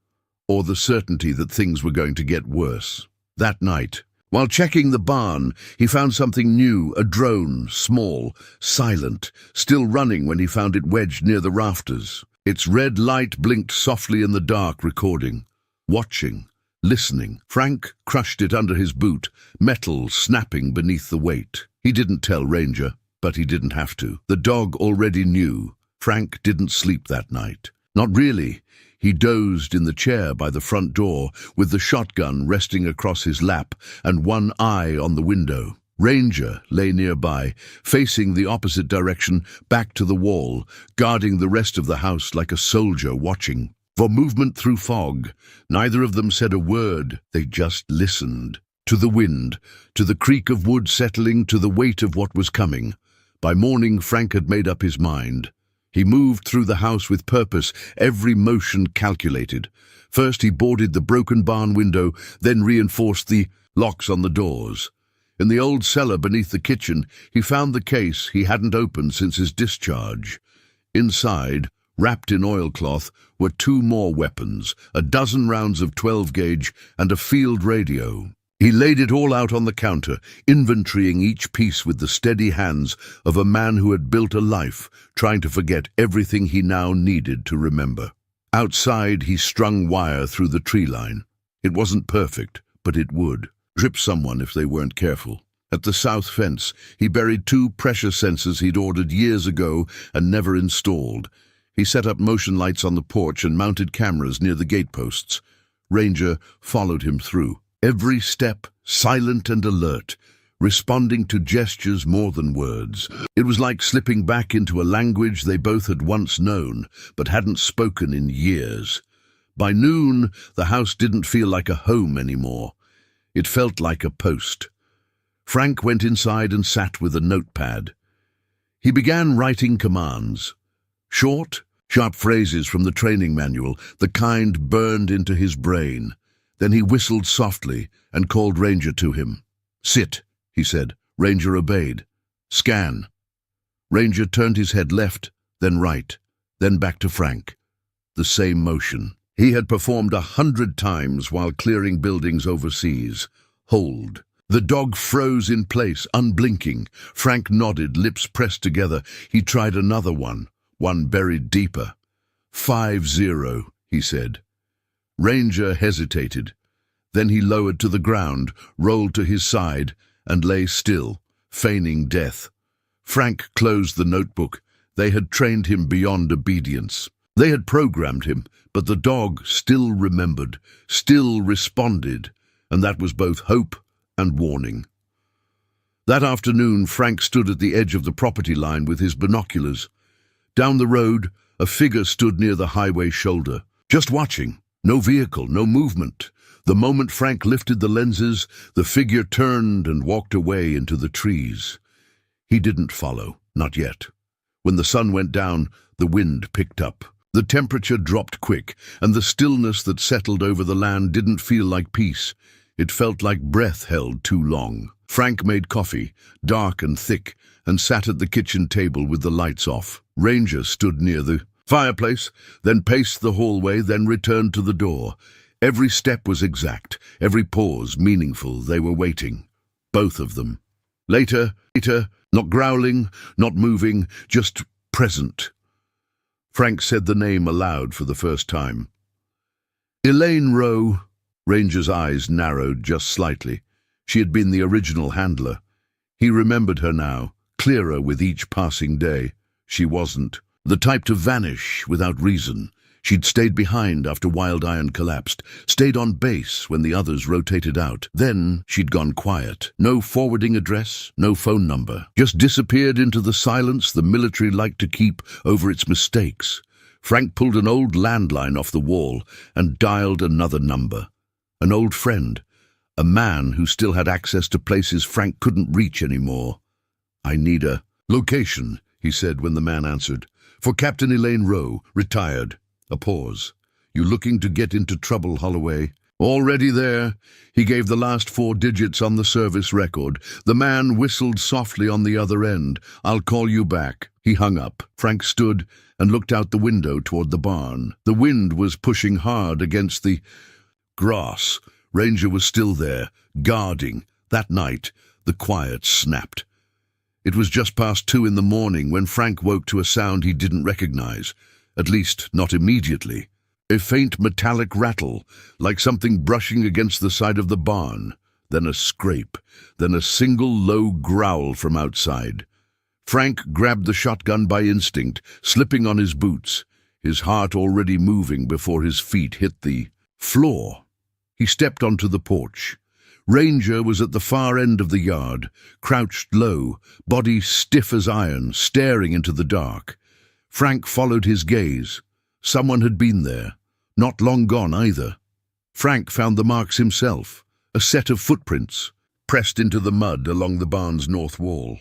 or the certainty that things were going to get worse. That night, while checking the barn, he found something new, a drone, small, silent, still running when he found it wedged near the rafters. Its red light blinked softly in the dark, recording, watching, listening. Frank crushed it under his boot, metal snapping beneath the weight. He didn't tell Ranger, but he didn't have to. The dog already knew. Frank didn't sleep that night. Not really. He dozed in the chair by the front door, with the shotgun resting across his lap and one eye on the window. Ranger lay nearby, facing the opposite direction, back to the wall, guarding the rest of the house like a soldier watching. For movement through fog, neither of them said a word. They just listened. To the wind, to the creak of wood settling, to the weight of what was coming. By morning, Frank had made up his mind. He moved through the house with purpose, every motion calculated. First he boarded the broken barn window, then reinforced the locks on the doors. In the old cellar beneath the kitchen, he found the case he hadn't opened since his discharge. Inside, wrapped in oilcloth, were 2 more weapons, a dozen rounds of 12-gauge and a field radio. He laid it all out on the counter, inventorying each piece with the steady hands of a man who had built a life, trying to forget everything he now needed to remember. Outside, he strung wire through the tree line. It wasn't perfect, but it would. Trip someone if they weren't careful. At the south fence, he buried 2 pressure sensors he'd ordered years ago and never installed. He set up motion lights on the porch and mounted cameras near the gateposts. Ranger followed him through. Every step, silent and alert, responding to gestures more than words. It was like slipping back into a language they both had once known, but hadn't spoken in years. By noon, the house didn't feel like a home anymore. It felt like a post. Frank went inside and sat with a notepad. He began writing commands. Short, sharp phrases from the training manual, the kind burned into his brain. Then he whistled softly and called Ranger to him. "Sit," he said. Ranger obeyed. "Scan." Ranger turned his head left, then right, then back to Frank. The same motion. He had performed 100 times while clearing buildings overseas. Hold. The dog froze in place, unblinking. Frank nodded, lips pressed together. He tried another one buried deeper. 5-0, he said. Ranger hesitated. Then he lowered to the ground, rolled to his side, and lay still, feigning death. Frank closed the notebook. They had trained him beyond obedience. They had programmed him, but the dog still remembered, still responded, and that was both hope and warning. That afternoon, Frank stood at the edge of the property line with his binoculars. Down the road, a figure stood near the highway shoulder, just watching. No vehicle, no movement. The moment Frank lifted the lenses, the figure turned and walked away into the trees. He didn't follow, not yet. When the sun went down, the wind picked up. The temperature dropped quick, and the stillness that settled over the land didn't feel like peace. It felt like breath held too long. Frank made coffee, dark and thick, and sat at the kitchen table with the lights off. Ranger stood near the fireplace, then paced the hallway, then returned to the door. Every step was exact, every pause meaningful. They were waiting. Both of them. Later, not growling, not moving, just present. Frank said the name aloud for the first time. Elaine Rowe. Ranger's eyes narrowed just slightly. She had been the original handler. He remembered her now, clearer with each passing day. She wasn't. The type to vanish without reason. She'd stayed behind after Wild Iron collapsed, stayed on base when the others rotated out. Then she'd gone quiet. No forwarding address, no phone number. Just disappeared into the silence the military liked to keep over its mistakes. Frank pulled an old landline off the wall and dialed another number. An old friend. A man who still had access to places Frank couldn't reach anymore. "I need a location," he said when the man answered. "For Captain Elaine Rowe, retired." A pause. "You looking to get into trouble, Holloway?" "Already there." He gave the last 4 digits on the service record. The man whistled softly on the other end. "I'll call you back." He hung up. Frank stood and looked out the window toward the barn. The wind was pushing hard against the grass. Ranger was still there, guarding. That night, the quiet snapped. It was just past 2 in the morning when Frank woke to a sound he didn't recognize. At least, not immediately. A faint metallic rattle, like something brushing against the side of the barn. Then a scrape. Then a single low growl from outside. Frank grabbed the shotgun by instinct, slipping on his boots, his heart already moving before his feet hit the floor. He stepped onto the porch. Ranger was at the far end of the yard, crouched low, body stiff as iron, staring into the dark. Frank followed his gaze. Someone had been there, not long gone either. Frank found the marks himself, a set of footprints, pressed into the mud along the barn's north wall.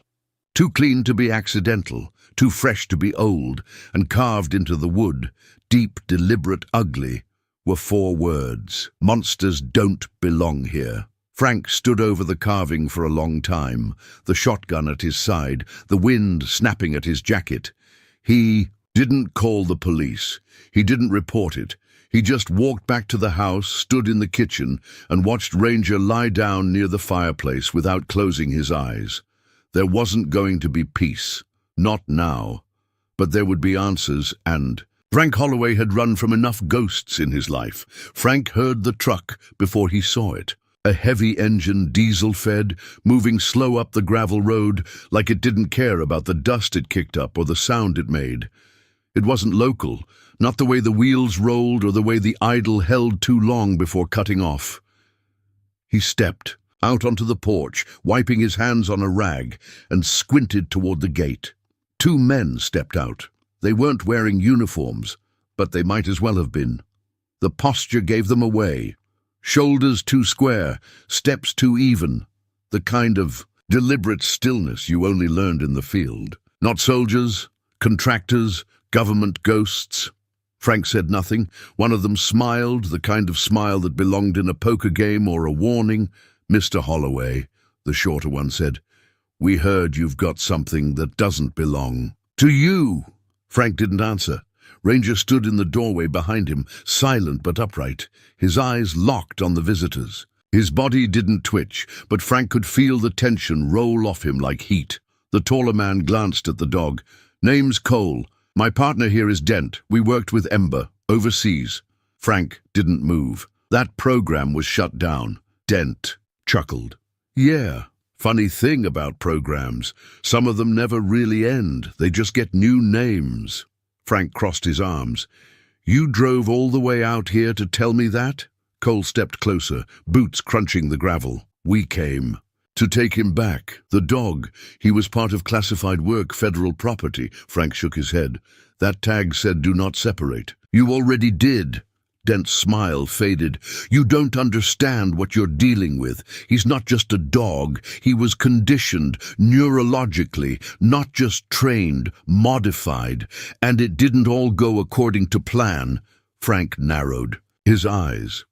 Too clean to be accidental, too fresh to be old, and carved into the wood, deep, deliberate, ugly, were 4 words. "Monsters don't belong here." Frank stood over the carving for a long time, the shotgun at his side, the wind snapping at his jacket. He didn't call the police. He didn't report it. He just walked back to the house, stood in the kitchen, and watched Ranger lie down near the fireplace without closing his eyes. There wasn't going to be peace. Not now. But there would be answers, and Frank Holloway had run from enough ghosts in his life. Frank heard the truck before he saw it. A heavy engine, diesel-fed, moving slow up the gravel road like it didn't care about the dust it kicked up or the sound it made. It wasn't local, not the way the wheels rolled or the way the idle held too long before cutting off. He stepped out onto the porch, wiping his hands on a rag, and squinted toward the gate. Two men stepped out. They weren't wearing uniforms, but they might as well have been. The posture gave them away. Shoulders too square, steps too even. The kind of deliberate stillness you only learned in the field. Not soldiers, contractors, government ghosts. Frank said nothing. One of them smiled, the kind of smile that belonged in a poker game or a warning. "Mr. Holloway," the shorter one said, "we heard you've got something that doesn't belong to you." Frank didn't answer. Ranger stood in the doorway behind him, silent but upright, his eyes locked on the visitors. His body didn't twitch, but Frank could feel the tension roll off him like heat. The taller man glanced at the dog. "Name's Cole. My partner here is Dent. We worked with Ember, overseas." Frank didn't move. That program was shut down. Dent chuckled. "Yeah, funny thing about programs. Some of them never really end. They just get new names." Frank crossed his arms. "You drove all the way out here to tell me that?" Cole stepped closer, boots crunching the gravel. "We came to take him back. The dog. He was part of classified work, federal property." Frank shook his head. "That tag said do not separate." "You already did." Dent's smile faded. "You don't understand what you're dealing with. He's not just a dog. He was conditioned, neurologically, not just trained, modified. And it didn't all go according to plan." Frank narrowed his eyes.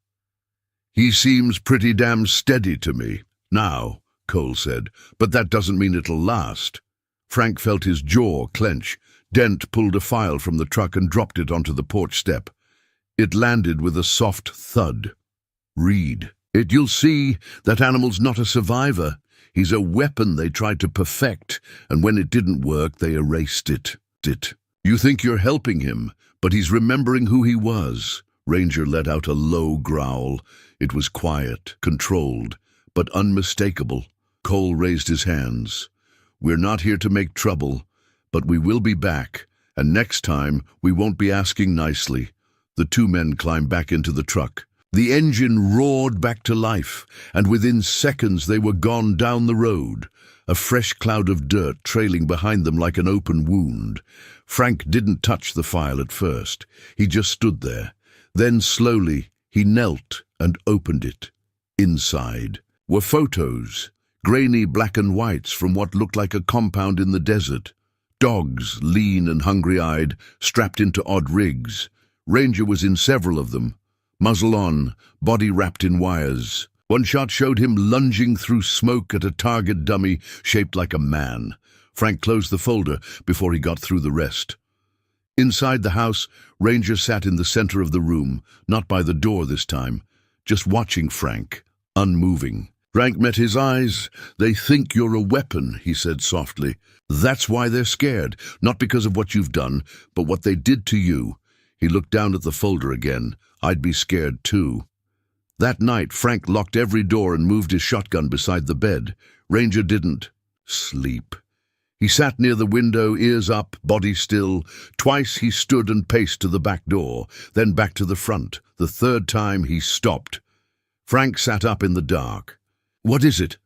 "He seems pretty damn steady to me now," Cole said, "but that doesn't mean it'll last." Frank felt his jaw clench. Dent pulled a file from the truck and dropped it onto the porch step. It landed with a soft thud. "Read it. You'll see that animal's not a survivor. He's a weapon they tried to perfect, and when it didn't work, they erased it. You think you're helping him, but he's remembering who he was." Ranger let out a low growl. It was quiet, controlled, but unmistakable. Cole raised his hands. "We're not here to make trouble, but we will be back, and next time we won't be asking nicely." The two men climbed back into the truck. The engine roared back to life, and within seconds they were gone down the road, a fresh cloud of dirt trailing behind them like an open wound. Frank didn't touch the file at first. He just stood there. Then slowly he knelt and opened it. Inside were photos, grainy black and whites from what looked like a compound in the desert. Dogs, lean and hungry-eyed, strapped into odd rigs. Ranger was in several of them, muzzle on, body wrapped in wires. One shot showed him lunging through smoke at a target dummy shaped like a man. Frank closed the folder before he got through the rest. Inside the house, Ranger sat in the center of the room, not by the door this time, just watching Frank, unmoving. Frank met his eyes. "They think you're a weapon," he said softly. "That's why they're scared, not because of what you've done, but what they did to you." He looked down at the folder again. "I'd be scared too." That night, Frank locked every door and moved his shotgun beside the bed. Ranger didn't sleep. He sat near the window, ears up, body still. Twice he stood and paced to the back door, then back to the front. The third time he stopped. Frank sat up in the dark. "What is it?"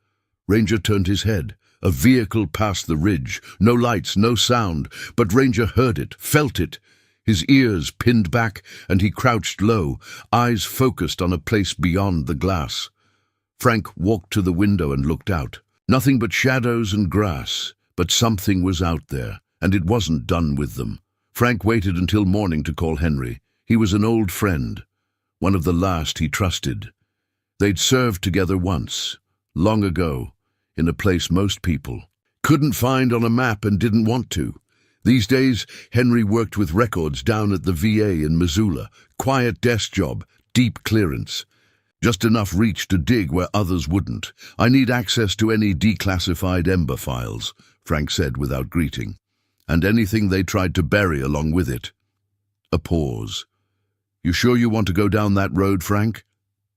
Ranger turned his head. A vehicle passed the ridge. No lights, no sound, but Ranger heard it, felt it. His ears pinned back, and he crouched low, eyes focused on a place beyond the glass. Frank walked to the window and looked out. Nothing but shadows and grass, but something was out there, and it wasn't done with them. Frank waited until morning to call Henry. He was an old friend, one of the last he trusted. They'd served together once, long ago, in a place most people couldn't find on a map and didn't want to. These days, Henry worked with records down at the VA in Missoula. Quiet desk job, deep clearance. Just enough reach to dig where others wouldn't. "I need access to any declassified Ember files," Frank said without greeting. "And anything they tried to bury along with it." A pause. "You sure you want to go down that road, Frank?"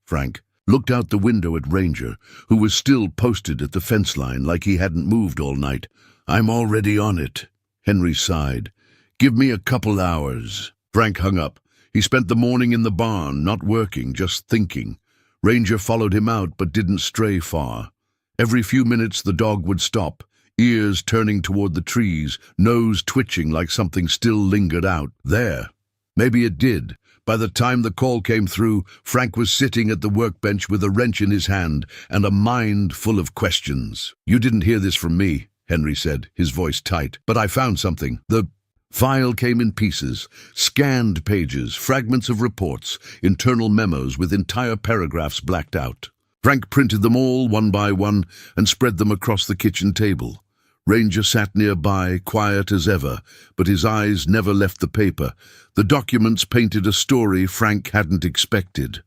"Frank, looked out the window at Ranger, who was still posted at the fence line like he hadn't moved all night. "I'm already on it," Henry sighed. "Give me a couple hours." Frank hung up. He spent the morning in the barn, not working, just thinking. Ranger followed him out but didn't stray far. Every few minutes the dog would stop, ears turning toward the trees, nose twitching like something still lingered out there. Maybe it did. By the time the call came through, Frank was sitting at the workbench with a wrench in his hand and a mind full of questions. "You didn't hear this from me," Henry said, his voice tight, "but I found something." The file came in pieces, scanned pages, fragments of reports, internal memos with entire paragraphs blacked out. Frank printed them all one by one and spread them across the kitchen table. Ranger sat nearby, quiet as ever, but his eyes never left the paper. The documents painted a story Frank hadn't expected.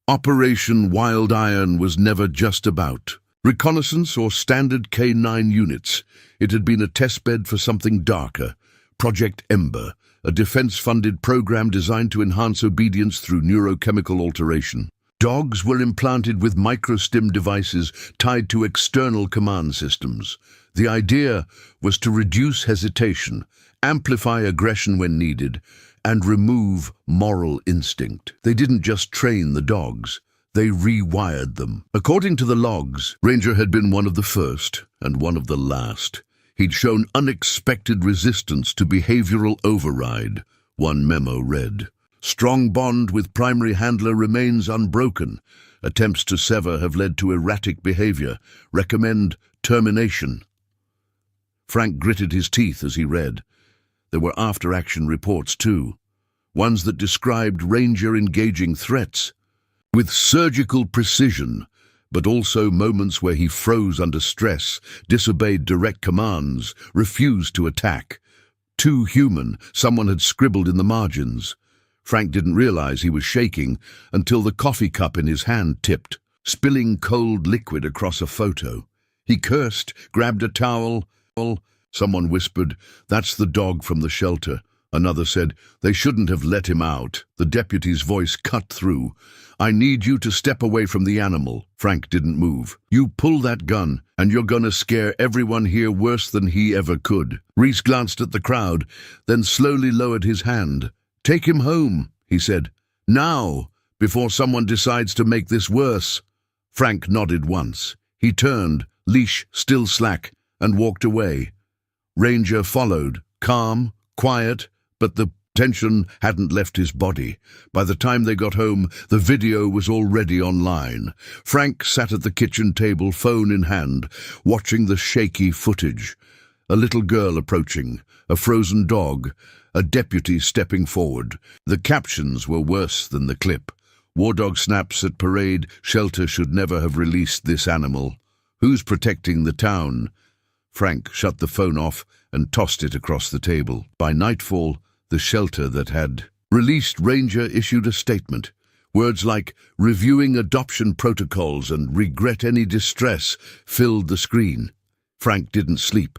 Operation Wild Iron was never just about reconnaissance or standard K9 units. It had been a testbed for something darker. Project Ember, a defense-funded program designed to enhance obedience through neurochemical alteration. Dogs were implanted with microstim devices tied to external command systems. The idea was to reduce hesitation, amplify aggression when needed, and remove moral instinct. They didn't just train the dogs, they rewired them. According to the logs, Ranger had been one of the first and one of the last. He'd shown unexpected resistance to behavioral override, one memo read. Strong bond with primary handler remains unbroken. Attempts to sever have led to erratic behavior. Recommend termination. Frank gritted his teeth as he read. There were after-action reports too, ones that described Ranger engaging threats with surgical precision, but also moments where he froze under stress, disobeyed direct commands, refused to attack. Too human, someone had scribbled in the margins. Frank didn't realize he was shaking until the coffee cup in his hand tipped, spilling cold liquid across a photo. He cursed, grabbed a towel. Someone whispered, "That's the dog from the shelter." Another said, "They shouldn't have let him out." The deputy's voice cut through. "I need you to step away from the animal." Frank didn't move. "You pull that gun, and you're gonna scare everyone here worse than he ever could." Reese glanced at the crowd, then slowly lowered his hand. "Take him home," he said. "Now, before someone decides to make this worse." Frank nodded once. He turned, leash still slack, and walked away. Ranger followed, calm, quiet, but the tension hadn't left his body. By the time they got home, the video was already online. Frank sat at the kitchen table, phone in hand, watching the shaky footage. A little girl approaching, a frozen dog, a deputy stepping forward. The captions were worse than the clip. War dog snaps at parade, shelter should never have released this animal. Who's protecting the town? Frank shut the phone off and tossed it across the table. By nightfall, the shelter that had released Ranger issued a statement. Words like reviewing adoption protocols and regret any distress filled the screen. Frank didn't sleep.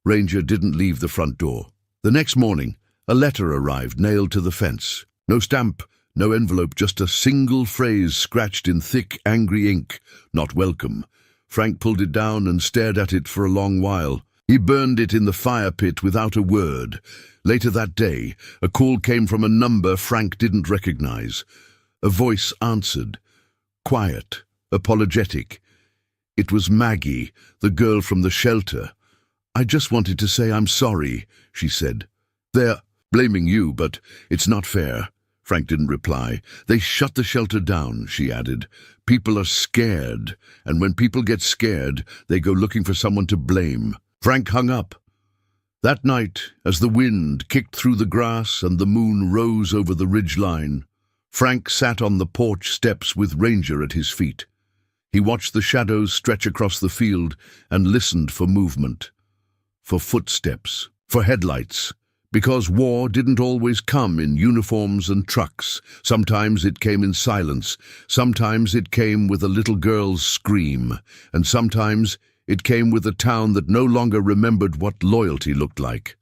Ranger didn't leave the front door. The next morning, a letter arrived nailed to the fence. No stamp, no envelope, just a single phrase scratched in thick, angry ink. Not welcome. Frank pulled it down and stared at it for a long while. He burned it in the fire pit without a word. Later that day, a call came from a number Frank didn't recognize. A voice answered. Quiet, apologetic. It was Maggie, the girl from the shelter. "I just wanted to say I'm sorry," she said. "They're blaming you, but it's not fair." Frank didn't reply. "They shut the shelter down," she added. "People are scared, and when people get scared, they go looking for someone to blame." Frank hung up. That night, as the wind kicked through the grass and the moon rose over the ridgeline, Frank sat on the porch steps with Ranger at his feet. He watched the shadows stretch across the field and listened for movement, for footsteps, for headlights. Because war didn't always come in uniforms and trucks. Sometimes it came in silence. Sometimes it came with a little girl's scream. And sometimes it came with a town that no longer remembered what loyalty looked like.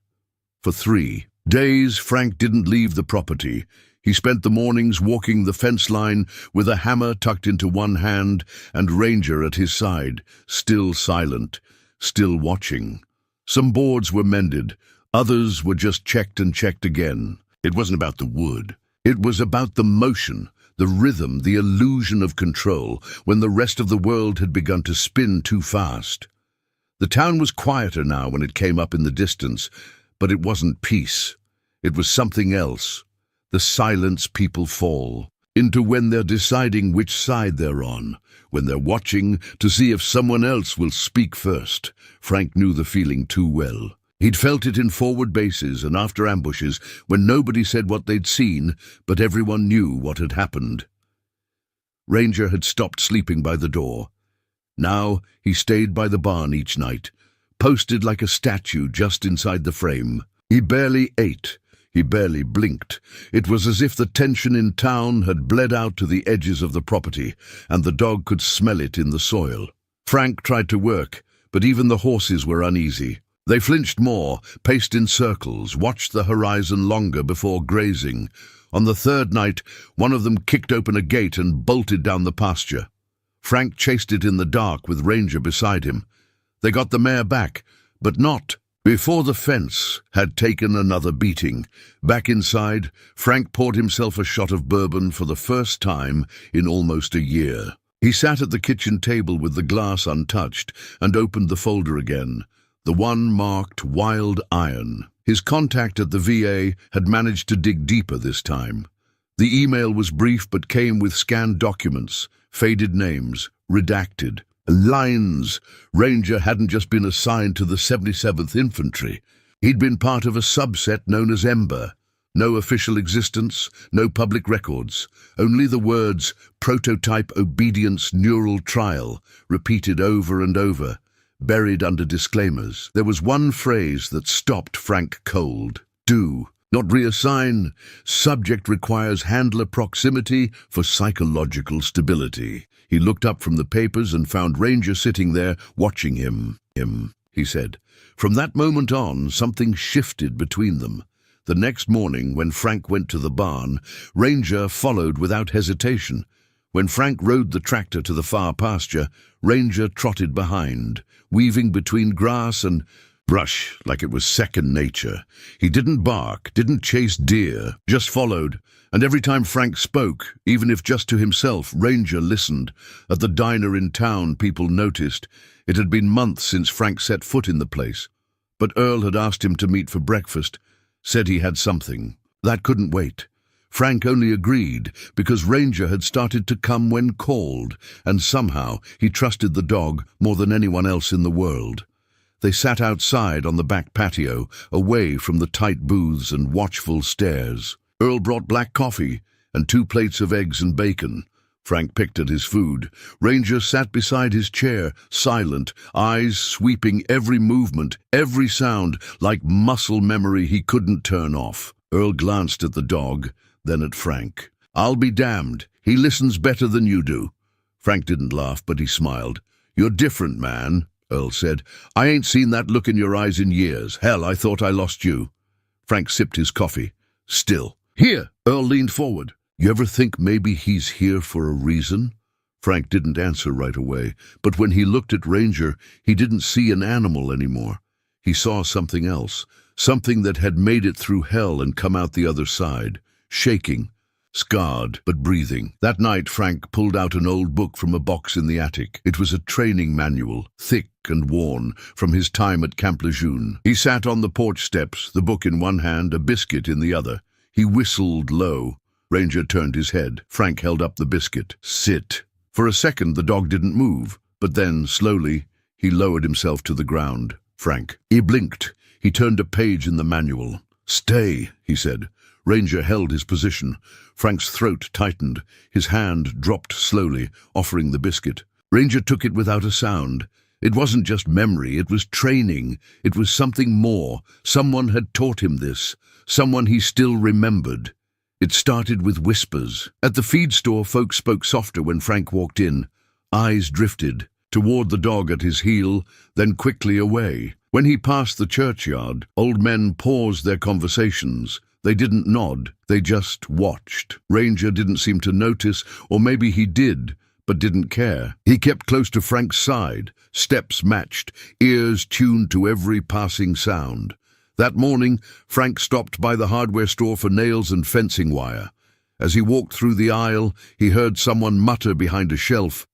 For 3 days, Frank didn't leave the property. He spent the mornings walking the fence line with a hammer tucked into one hand and Ranger at his side, still silent, still watching. Some boards were mended, others were just checked and checked again. It wasn't about the wood. It was about the motion, the rhythm, the illusion of control, when the rest of the world had begun to spin too fast. The town was quieter now when it came up in the distance, but it wasn't peace. It was something else. The silence people fall into when they're deciding which side they're on, when they're watching to see if someone else will speak first. Frank knew the feeling too well. He'd felt it in forward bases and after ambushes when nobody said what they'd seen, but everyone knew what had happened. Ranger had stopped sleeping by the door. Now he stayed by the barn each night, posted like a statue just inside the frame. He barely ate. He barely blinked. It was as if the tension in town had bled out to the edges of the property, and the dog could smell it in the soil. Frank tried to work, but even the horses were uneasy. They flinched more, paced in circles, watched the horizon longer before grazing. On the third night, one of them kicked open a gate and bolted down the pasture. Frank chased it in the dark with Ranger beside him. They got the mare back, but not before the fence had taken another beating. Back inside, Frank poured himself a shot of bourbon for the first time in almost a year. He sat at the kitchen table with the glass untouched and opened the folder again, the one marked Wild Iron. His contact at the VA had managed to dig deeper this time. The email was brief but came with scanned documents, faded names, redacted. Lines. Ranger hadn't just been assigned to the 77th Infantry. He'd been part of a subset known as Ember. No official existence, no public records. Only the words, prototype obedience neural trial, repeated over and over, buried under disclaimers. There was one phrase that stopped Frank cold. Do. Not reassign. Subject requires handler proximity for psychological stability. He looked up from the papers and found Ranger sitting there, watching him, he said. From that moment on, something shifted between them. The next morning, when Frank went to the barn, Ranger followed without hesitation. When Frank rode the tractor to the far pasture, Ranger trotted behind, weaving between grass and brush like it was second nature. He didn't bark, didn't chase deer, just followed. And every time Frank spoke, even if just to himself, Ranger listened. At the diner in town, people noticed. It had been months since Frank set foot in the place. But Earl had asked him to meet for breakfast, said he had something. That couldn't wait. Frank only agreed because Ranger had started to come when called, and somehow he trusted the dog more than anyone else in the world. They sat outside on the back patio, away from the tight booths and watchful stares. Earl brought black coffee and 2 plates of eggs and bacon. Frank picked at his food. Ranger sat beside his chair, silent, eyes sweeping every movement, every sound, like muscle memory he couldn't turn off. Earl glanced at the dog, then at Frank. "I'll be damned. He listens better than you do." Frank didn't laugh, but he smiled. "You're different, man," Earl said. "I ain't seen that look in your eyes in years. Hell, I thought I lost you." Frank sipped his coffee. "Still." "Here." Earl leaned forward. "You ever think maybe he's here for a reason?" Frank didn't answer right away, but when he looked at Ranger, he didn't see an animal anymore. He saw something else, something that had made it through hell and come out the other side, shaking, scarred, but breathing. That night, Frank pulled out an old book from a box in the attic. It was a training manual, thick and worn, from his time at Camp Lejeune. He sat on the porch steps, the book in one hand, a biscuit in the other. He whistled low. Ranger turned his head. Frank held up the biscuit. "Sit." For a second, the dog didn't move, but then, slowly, he lowered himself to the ground. "Frank." He blinked. He turned a page in the manual. "Stay," he said. Ranger held his position. Frank's throat tightened. His hand dropped slowly, offering the biscuit. Ranger took it without a sound. It wasn't just memory, it was training. It was something more. Someone had taught him this. Someone he still remembered. It started with whispers. At the feed store, folks spoke softer when Frank walked in. Eyes drifted toward the dog at his heel, then quickly away. When he passed the churchyard, old men paused their conversations. They didn't nod, they just watched. Ranger didn't seem to notice, or maybe he did, but didn't care. He kept close to Frank's side, steps matched, ears tuned to every passing sound. That morning, Frank stopped by the hardware store for nails and fencing wire. As he walked through the aisle, he heard someone mutter behind a shelf,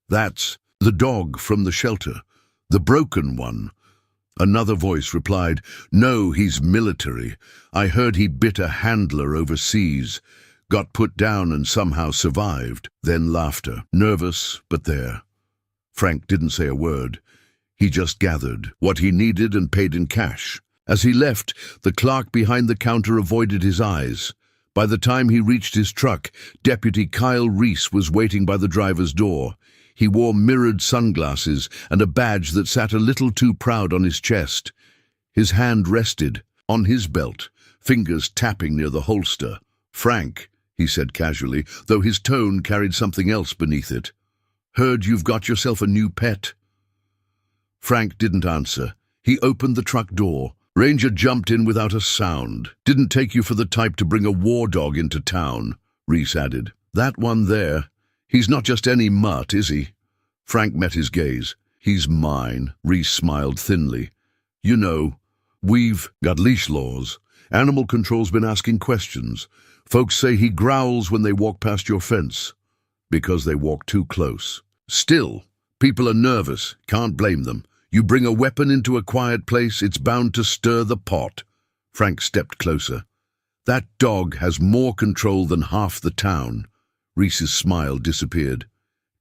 "That's the dog from the shelter, the broken one." Another voice replied, "No, he's military. I heard he bit a handler overseas, got put down and somehow survived." Then laughter, nervous but there. Frank didn't say a word. He just gathered what he needed and paid in cash. As he left, the clerk behind the counter avoided his eyes. By the time he reached his truck, Deputy Kyle Reese was waiting by the driver's door. He wore mirrored sunglasses and a badge that sat a little too proud on his chest. His hand rested on his belt, fingers tapping near the holster. "Frank," he said casually, though his tone carried something else beneath it. "Heard you've got yourself a new pet?" Frank didn't answer. He opened the truck door. Ranger jumped in without a sound. "Didn't take you for the type to bring a war dog into town," Reese added. "That one there. He's not just any mutt, is he?" Frank met his gaze. "He's mine," Reese smiled thinly. "You know, we've got leash laws. Animal control's been asking questions. Folks say he growls when they walk past your fence, because they walk too close. Still, people are nervous, can't blame them. You bring a weapon into a quiet place, it's bound to stir the pot." Frank stepped closer. "That dog has more control than half the town." Reese's smile disappeared.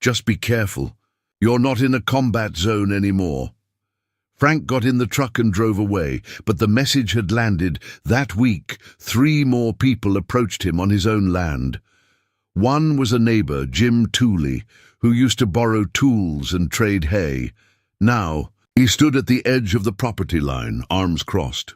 "Just be careful. You're not in a combat zone anymore." Frank got in the truck and drove away, but the message had landed. That week, 3 more people approached him on his own land. One was a neighbor, Jim Tooley, who used to borrow tools and trade hay. Now, he stood at the edge of the property line, arms crossed.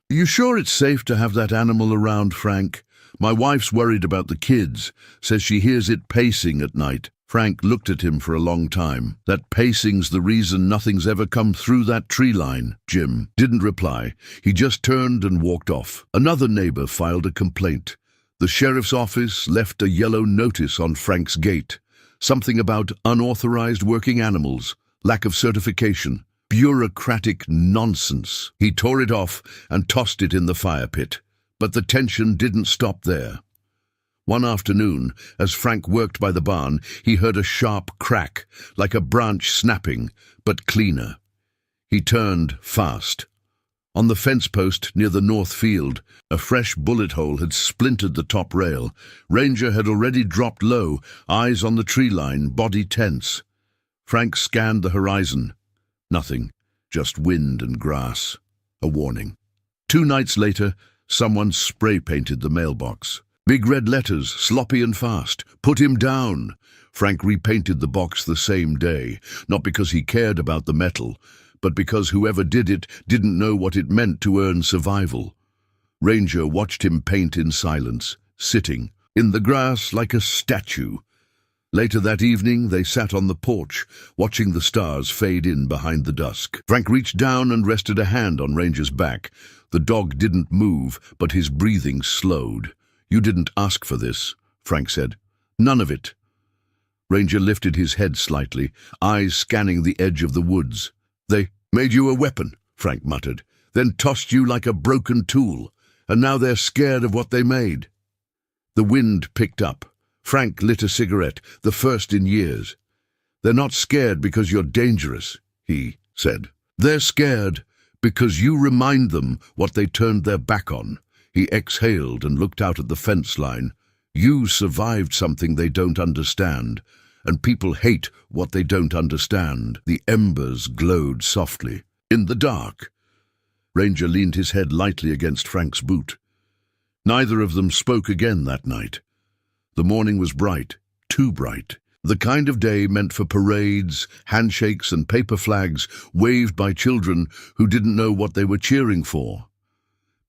"You sure it's safe to have that animal around, Frank? My wife's worried about the kids, says she hears it pacing at night." Frank looked at him for a long time. "That pacing's the reason nothing's ever come through that tree line." Jim didn't reply. He just turned and walked off. Another neighbor filed a complaint. The sheriff's office left a yellow notice on Frank's gate. Something about unauthorized working animals, lack of certification, bureaucratic nonsense. He tore it off and tossed it in the fire pit. But the tension didn't stop there. One afternoon, as Frank worked by the barn, he heard a sharp crack, like a branch snapping, but cleaner. He turned fast. On the fence post near the north field, a fresh bullet hole had splintered the top rail. Ranger had already dropped low, eyes on the tree line, body tense. Frank scanned the horizon. Nothing, just wind and grass. A warning. 2 nights later, someone spray-painted the mailbox. Big red letters, sloppy and fast. "Put him down." Frank repainted the box the same day, not because he cared about the metal, but because whoever did it didn't know what it meant to earn survival. Ranger watched him paint in silence, sitting in the grass like a statue. Later that evening, they sat on the porch, watching the stars fade in behind the dusk. Frank reached down and rested a hand on Ranger's back. The dog didn't move, but his breathing slowed. "You didn't ask for this," Frank said. "None of it." Ranger lifted his head slightly, eyes scanning the edge of the woods. "They made you a weapon," Frank muttered, "then tossed you like a broken tool, and now they're scared of what they made." The wind picked up. Frank lit a cigarette, the first in years. "They're not scared because you're dangerous," he said. "They're scared because you remind them what they turned their back on." He exhaled and looked out at the fence line. "You survived something they don't understand, and people hate what they don't understand." The embers glowed softly. "In the dark." Ranger leaned his head lightly against Frank's boot. Neither of them spoke again that night. The morning was bright, too bright. The kind of day meant for parades, handshakes and paper flags waved by children who didn't know what they were cheering for.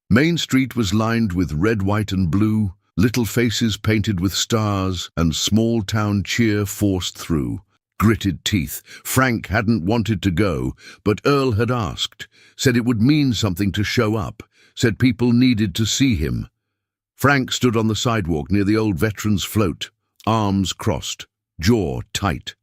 Main Street was lined with red, white and blue, little faces painted with stars, and small-town cheer forced through. gritted teeth. Frank hadn't wanted to go, but Earl had asked, said it would mean something to show up, said people needed to see him. Frank stood on the sidewalk near the old veteran's float, arms crossed, jaw tight.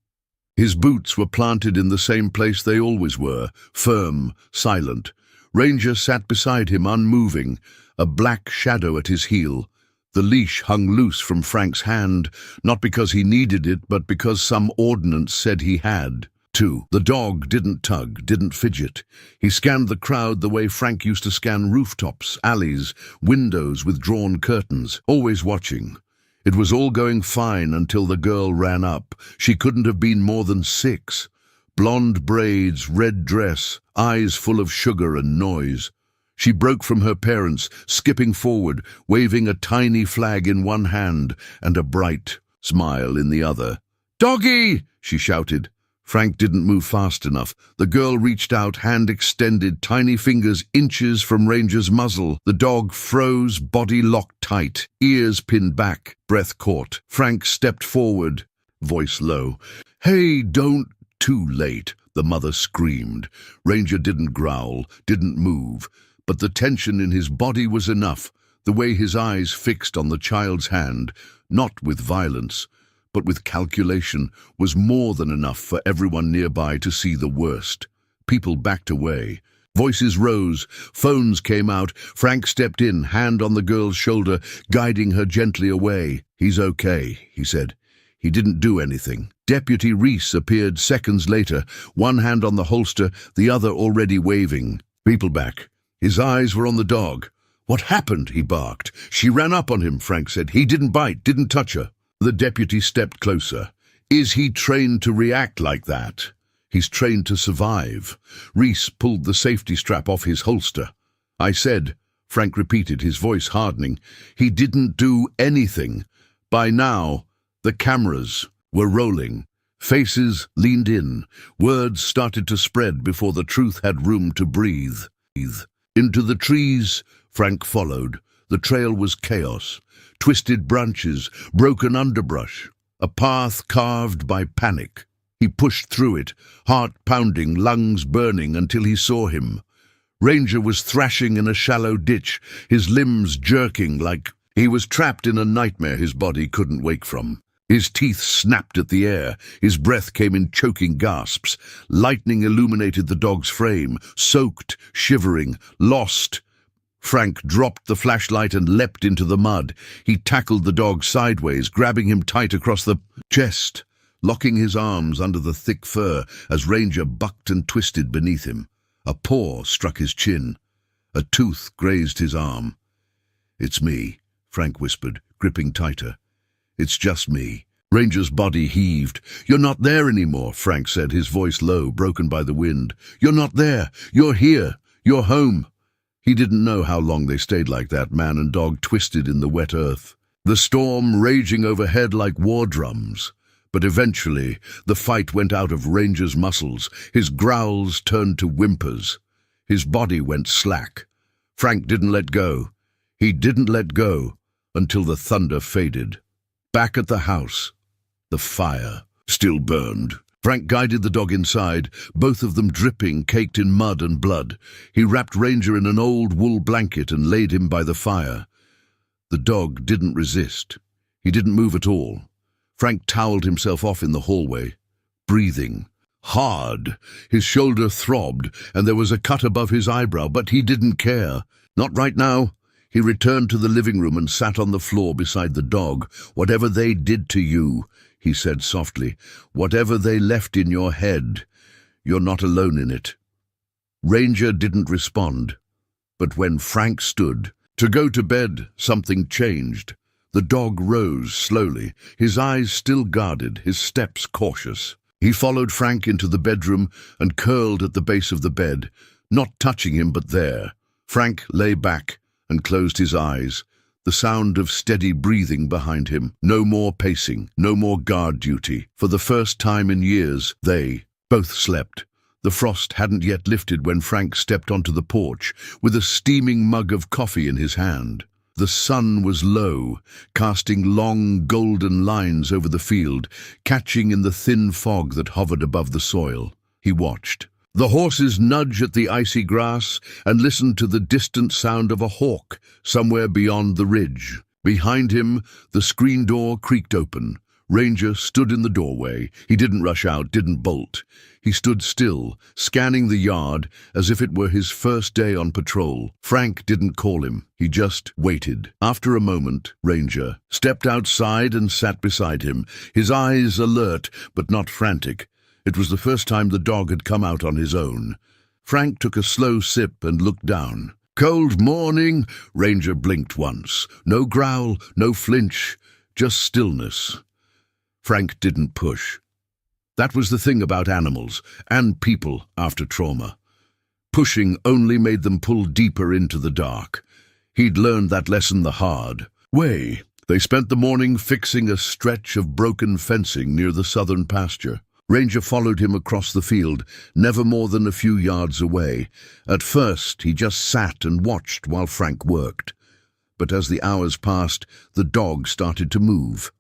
His boots were planted in the same place they always were, firm, silent. Ranger sat beside him, unmoving, a black shadow at his heel. The leash hung loose from Frank's hand, not because he needed it, but because some ordinance said he had to. The dog didn't tug, didn't fidget. He scanned the crowd the way Frank used to scan rooftops, alleys, windows with drawn curtains, always watching. It was all going fine until the girl ran up. She couldn't have been more than 6. Blonde braids, red dress, eyes full of sugar and noise. She broke from her parents, skipping forward, waving a tiny flag in one hand and a bright smile in the other. "Doggy!" she shouted. Frank didn't move fast enough. The girl reached out, hand extended, tiny fingers inches from Ranger's muzzle. The dog froze, body locked tight, ears pinned back, breath caught. Frank stepped forward, voice low. "Hey, don't..." "Too late," the mother screamed. Ranger didn't growl, didn't move, but the tension in his body was enough, the way his eyes fixed on the child's hand, not with violence, but with calculation, was more than enough for everyone nearby to see the worst. People backed away. Voices rose, phones came out. Frank stepped in, hand on the girl's shoulder, guiding her gently away. "He's okay," he said. "He didn't do anything." Deputy Reese appeared seconds later, one hand on the holster, the other already waving. "People back." His eyes were on the dog. "What happened?" he barked. "She ran up on him," Frank said. "He didn't bite, didn't touch her." The deputy stepped closer. "Is he trained to react like that?" "He's trained to survive." Reese pulled the safety strap off his holster. "I said," Frank repeated, his voice hardening, "he didn't do anything." By now, the cameras were rolling. Faces leaned in. Words started to spread before the truth had room to breathe. Into the trees, Frank followed. The trail was chaos. Twisted branches, broken underbrush, a path carved by panic. He pushed through it, heart pounding, lungs burning, until he saw him. Ranger was thrashing in a shallow ditch, his limbs jerking like he was trapped in a nightmare his body couldn't wake from. His teeth snapped at the air, his breath came in choking gasps. Lightning illuminated the dog's frame, soaked, shivering, lost. Frank dropped the flashlight and leapt into the mud. He tackled the dog sideways, grabbing him tight across the chest, locking his arms under the thick fur as Ranger bucked and twisted beneath him. A paw struck his chin. A tooth grazed his arm. "It's me," Frank whispered, gripping tighter. "It's just me." Ranger's body heaved. "You're not there anymore," Frank said, his voice low, broken by the wind. "You're not there. You're here. You're home." He didn't know how long they stayed like that, man and dog twisted in the wet earth. The storm raging overhead like war drums. But eventually, the fight went out of Ranger's muscles. His growls turned to whimpers. His body went slack. Frank didn't let go. He didn't let go until the thunder faded. Back at the house, the fire still burned. Frank guided the dog inside, both of them dripping, caked in mud and blood. He wrapped Ranger in an old wool blanket and laid him by the fire. The dog didn't resist. He didn't move at all. Frank toweled himself off in the hallway, breathing hard. His shoulder throbbed, and there was a cut above his eyebrow, but he didn't care. Not right now. He returned to the living room and sat on the floor beside the dog. "Whatever they did to you," he said softly, "whatever they left in your head, you're not alone in it." Ranger didn't respond, but when Frank stood to go to bed, something changed. The dog rose slowly, his eyes still guarded, his steps cautious. He followed Frank into the bedroom and curled at the base of the bed, not touching him but there. Frank lay back and closed his eyes, the sound of steady breathing behind him. No more pacing, no more guard duty. For the first time in years, they both slept. The frost hadn't yet lifted when Frank stepped onto the porch with a steaming mug of coffee in his hand. The sun was low, casting long golden lines over the field, catching in the thin fog that hovered above the soil. He watched. The horses nudged at the icy grass and listened to the distant sound of a hawk somewhere beyond the ridge. Behind him, the screen door creaked open. Ranger stood in the doorway. He didn't rush out, didn't bolt. He stood still, scanning the yard as if it were his first day on patrol. Frank didn't call him. He just waited. After a moment, Ranger stepped outside and sat beside him, his eyes alert but not frantic. It was the first time the dog had come out on his own. Frank took a slow sip and looked down. "Cold morning," Ranger blinked once. No growl, no flinch, just stillness. Frank didn't push. That was the thing about animals and people after trauma. Pushing only made them pull deeper into the dark. He'd learned that lesson the hard way. They spent the morning fixing a stretch of broken fencing near the southern pasture. Ranger followed him across the field, never more than a few yards away. At first, he just sat and watched while Frank worked. But as the hours passed, the dog started to move.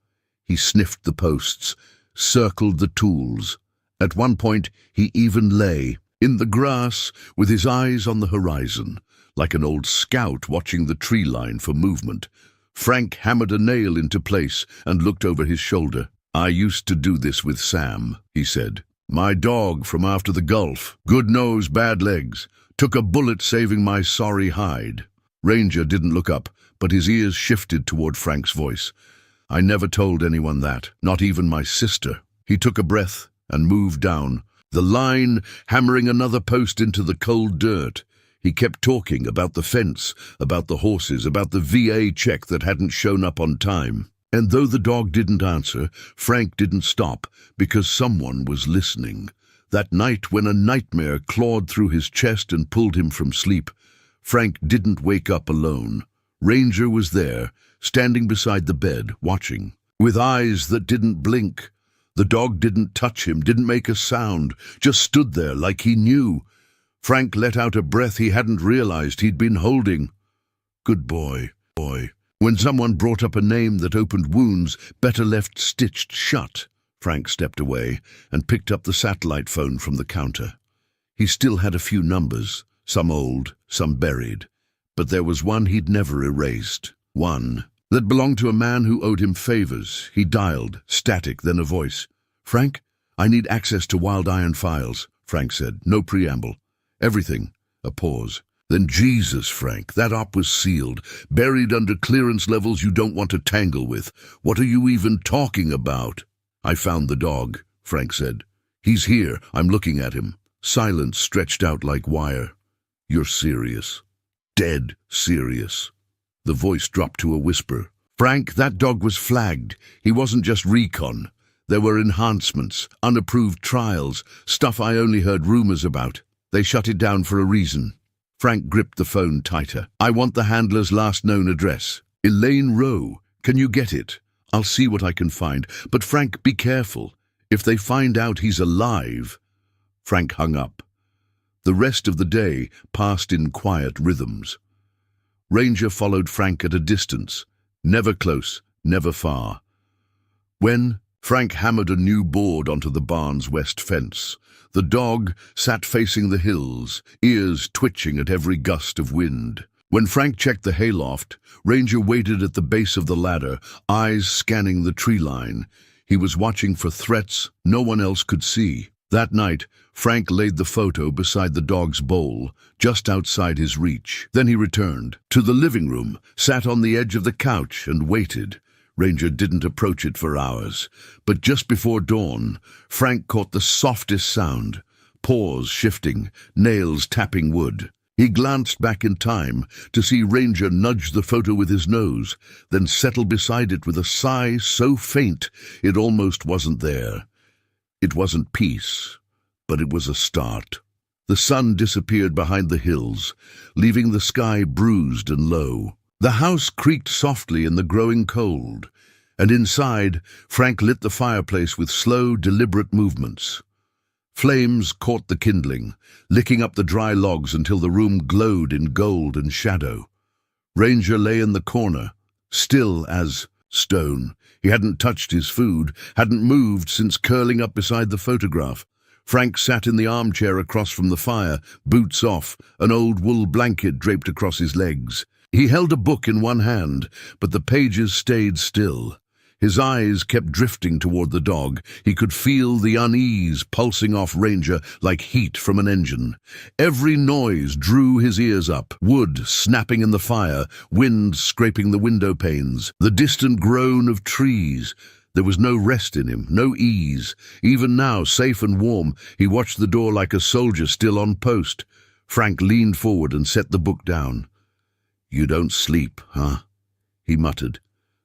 He sniffed the posts, circled the tools. At one point, he even lay in the grass with his eyes on the horizon, like an old scout watching the tree line for movement. Frank hammered a nail into place and looked over his shoulder. "I used to do this with Sam," he said. "My dog from after the Gulf. Good nose, bad legs. Took a bullet saving my sorry hide." Ranger didn't look up, but his ears shifted toward Frank's voice. "I never told anyone that, not even my sister." He took a breath and moved down, the line hammering another post into the cold dirt. He kept talking about the fence, about the horses, about the VA check that hadn't shown up on time. And though the dog didn't answer, Frank didn't stop, because someone was listening. That night when a nightmare clawed through his chest and pulled him from sleep, Frank didn't wake up alone. Ranger was there, standing beside the bed, watching, with eyes that didn't blink. The dog didn't touch him, didn't make a sound, just stood there like he knew. Frank let out a breath he hadn't realized he'd been holding. "Good boy." When someone brought up a name that opened wounds better left stitched shut, Frank stepped away and picked up the satellite phone from the counter. He still had a few numbers, some old, some buried, but there was one he'd never erased. One that belonged to a man who owed him favors. He dialed, static, then a voice. "Frank, I need access to Wild Iron files," Frank said. No preamble. "Everything." A pause. Then, "Jesus, Frank, that op was sealed, buried under clearance levels you don't want to tangle with. What are you even talking about?" "I found the dog," Frank said. "He's here. I'm looking at him." Silence stretched out like wire. "You're serious. Dead serious." The voice dropped to a whisper. "Frank, that dog was flagged. He wasn't just recon. There were enhancements, unapproved trials, stuff I only heard rumors about. They shut it down for a reason." Frank gripped the phone tighter. "I want the handler's last known address. Elaine Rowe. Can you get it? I'll see what I can find. But Frank, be careful. If they find out he's alive..." Frank hung up. The rest of the day passed in quiet rhythms. Ranger followed Frank at a distance, never close, never far. When Frank hammered a new board onto the barn's west fence, the dog sat facing the hills, ears twitching at every gust of wind. When Frank checked the hayloft, Ranger waited at the base of the ladder, eyes scanning the tree line. He was watching for threats no one else could see. That night, Frank laid the photo beside the dog's bowl, just outside his reach. Then he returned to the living room, sat on the edge of the couch and waited. Ranger didn't approach it for hours, but just before dawn, Frank caught the softest sound, paws shifting, nails tapping wood. He glanced back in time to see Ranger nudge the photo with his nose, then settle beside it with a sigh so faint it almost wasn't there. It wasn't peace, but it was a start. The sun disappeared behind the hills, leaving the sky bruised and low. The house creaked softly in the growing cold, and inside, Frank lit the fireplace with slow, deliberate movements. Flames caught the kindling, licking up the dry logs until the room glowed in gold and shadow. Ranger lay in the corner, still as stone. He hadn't touched his food, hadn't moved since curling up beside the photograph. Frank sat in the armchair across from the fire, boots off, an old wool blanket draped across his legs. He held a book in one hand, but the pages stayed still. His eyes kept drifting toward the dog. He could feel the unease pulsing off Ranger like heat from an engine. Every noise drew his ears up, wood snapping in the fire, wind scraping the window panes, the distant groan of trees. There was no rest in him, no ease. Even now, safe and warm, he watched the door like a soldier still on post. Frank leaned forward and set the book down. "You don't sleep, huh?" he muttered.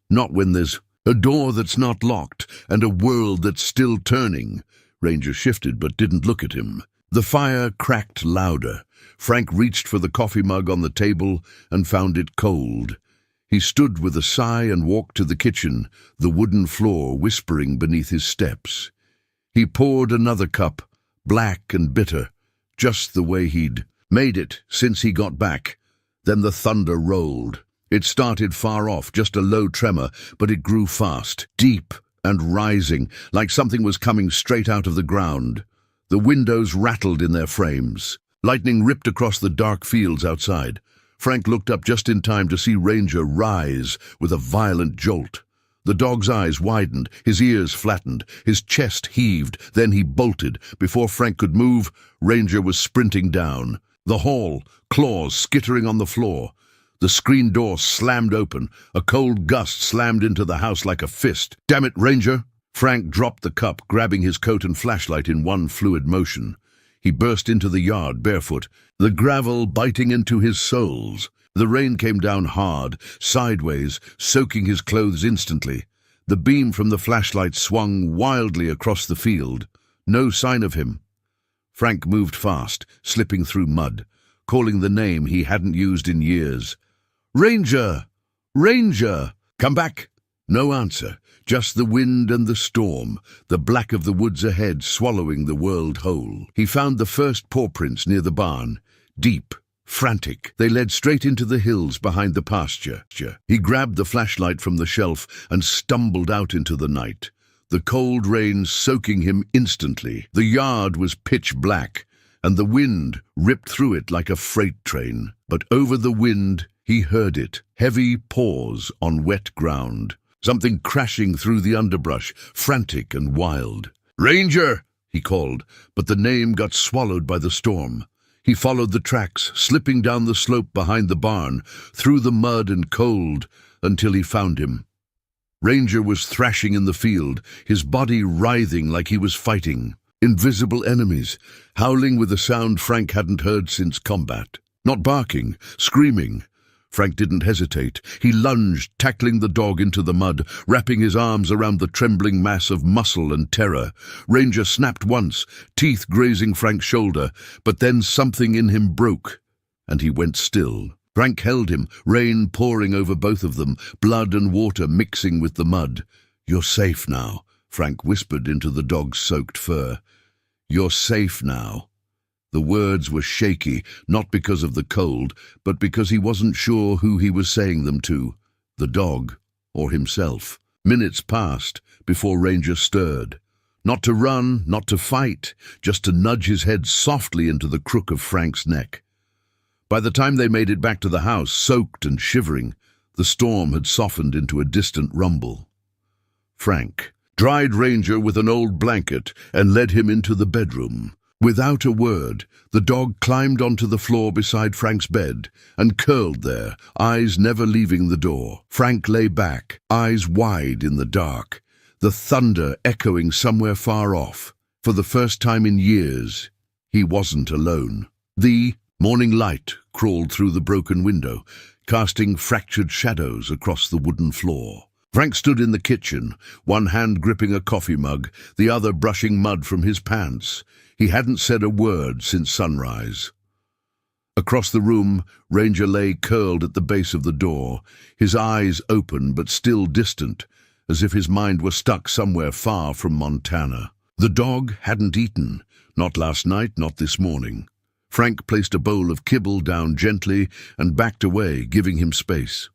"Not when there's a door that's not locked, and a world that's still turning." Ranger shifted but didn't look at him. The fire cracked louder. Frank reached for the coffee mug on the table and found it cold. He stood with a sigh and walked to the kitchen, the wooden floor whispering beneath his steps. He poured another cup, black and bitter, just the way he'd made it since he got back. Then the thunder rolled. It started far off, just a low tremor, but it grew fast, deep and rising, like something was coming straight out of the ground. The windows rattled in their frames. Lightning ripped across the dark fields outside. Frank looked up just in time to see Ranger rise with a violent jolt. The dog's eyes widened, his ears flattened, his chest heaved, then he bolted. Before Frank could move, Ranger was sprinting down. The hall, claws skittering on the floor. The screen door slammed open. A cold gust slammed into the house like a fist. "Damn it, Ranger!" Frank dropped the cup, grabbing his coat and flashlight in one fluid motion. He burst into the yard, barefoot, the gravel biting into his soles. The rain came down hard, sideways, soaking his clothes instantly. The beam from the flashlight swung wildly across the field. No sign of him. Frank moved fast, slipping through mud, calling the name he hadn't used in years. "Ranger! Ranger! Come back!" No answer, just the wind and the storm, the black of the woods ahead swallowing the world whole. He found the first paw prints near the barn, deep, frantic. They led straight into the hills behind the pasture. He grabbed the flashlight from the shelf and stumbled out into the night, the cold rain soaking him instantly. The yard was pitch black, and the wind ripped through it like a freight train. But over the wind, he heard it, heavy paws on wet ground, something crashing through the underbrush, frantic and wild. "Ranger!" he called, but the name got swallowed by the storm. He followed the tracks, slipping down the slope behind the barn, through the mud and cold, until he found him. Ranger was thrashing in the field, his body writhing like he was fighting. Invisible enemies, howling with a sound Frank hadn't heard since combat. Not barking, screaming. Frank didn't hesitate. He lunged, tackling the dog into the mud, wrapping his arms around the trembling mass of muscle and terror. Ranger snapped once, teeth grazing Frank's shoulder, but then something in him broke, and he went still. Frank held him, rain pouring over both of them, blood and water mixing with the mud. "You're safe now," Frank whispered into the dog's soaked fur. "You're safe now." The words were shaky, not because of the cold, but because he wasn't sure who he was saying them to, the dog or himself. Minutes passed before Ranger stirred. Not to run, not to fight, just to nudge his head softly into the crook of Frank's neck. By the time they made it back to the house, soaked and shivering, the storm had softened into a distant rumble. Frank dried Ranger with an old blanket and led him into the bedroom. Without a word, the dog climbed onto the floor beside Frank's bed and curled there, eyes never leaving the door. Frank lay back, eyes wide in the dark, the thunder echoing somewhere far off. For the first time in years, he wasn't alone. The morning light crawled through the broken window, casting fractured shadows across the wooden floor. Frank stood in the kitchen, one hand gripping a coffee mug, the other brushing mud from his pants. He hadn't said a word since sunrise. Across the room, Ranger lay curled at the base of the door, his eyes open but still distant, as if his mind were stuck somewhere far from Montana. The dog hadn't eaten, not last night, not this morning. Frank placed a bowl of kibble down gently and backed away, giving him space.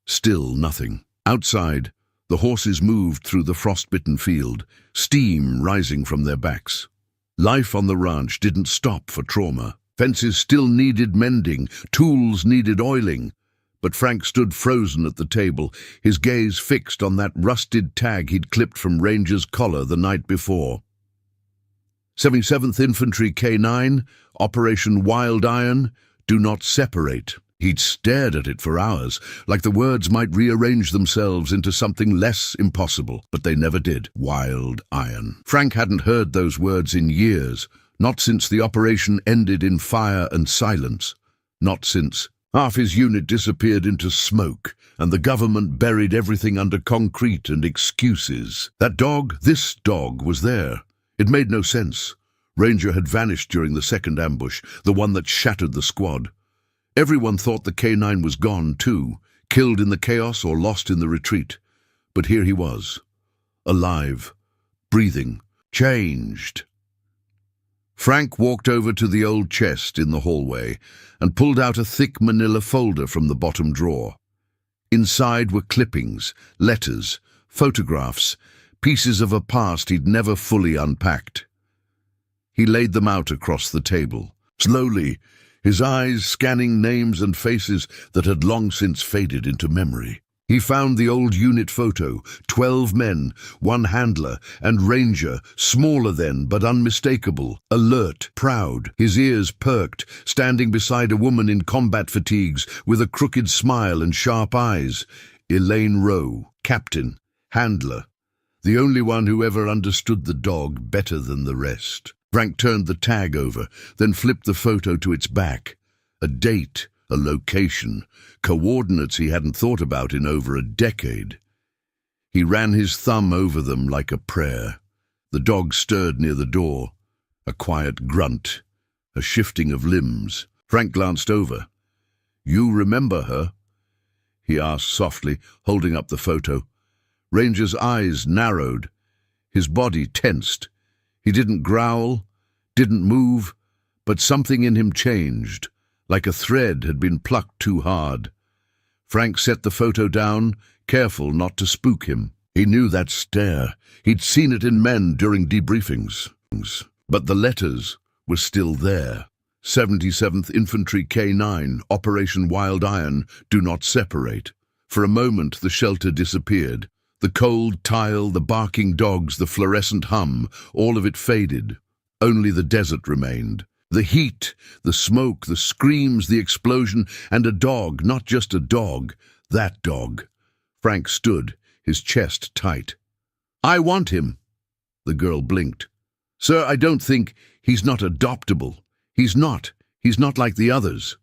Still nothing. Outside, the horses moved through the frostbitten field, steam rising from their backs. Life on the ranch didn't stop for trauma. Fences still needed mending, tools needed oiling. But Frank stood frozen at the table, his gaze fixed on that rusted tag he'd clipped from Ranger's collar the night before. 77th Infantry K9, Operation Wild Iron, do not separate. He'd stared at it for hours, like the words might rearrange themselves into something less impossible, but they never did. Wild Iron. Frank hadn't heard those words in years, not since the operation ended in fire and silence, not since half his unit disappeared into smoke, and the government buried everything under concrete and excuses. That dog, this dog, was there. It made no sense. Ranger had vanished during the second ambush, the one that shattered the squad. Everyone thought the K9 was gone too, killed in the chaos or lost in the retreat. But here he was, alive, breathing, changed. Frank walked over to the old chest in the hallway and pulled out a thick manila folder from the bottom drawer. Inside were clippings, letters, photographs, pieces of a past he'd never fully unpacked. He laid them out across the table, slowly, his eyes scanning names and faces that had long since faded into memory. He found the old unit photo, 12 men, 1 handler, and Ranger, smaller then but unmistakable, alert, proud, his ears perked, standing beside a woman in combat fatigues with a crooked smile and sharp eyes. Elaine Rowe, captain, handler, the only one who ever understood the dog better than the rest. Frank turned the tag over, then flipped the photo to its back. A date, a location, coordinates he hadn't thought about in over a decade. He ran his thumb over them like a prayer. The dog stirred near the door. A quiet grunt, a shifting of limbs. Frank glanced over. "You remember her?" he asked softly, holding up the photo. Ranger's eyes narrowed. His body tensed. He didn't growl, didn't move, but something in him changed, like a thread had been plucked too hard. Frank set the photo down, careful not to spook him. He knew that stare. He'd seen it in men during debriefings. But the letters were still there. 77th Infantry K9, Operation Wild Iron, do not separate. For a moment the shelter disappeared. The cold tile, the barking dogs, the fluorescent hum, all of it faded. Only the desert remained. The heat, the smoke, the screams, the explosion, and a dog, not just a dog, that dog. Frank stood, his chest tight. "I want him." The girl blinked. "Sir, I don't think he's not adoptable. He's not like the others."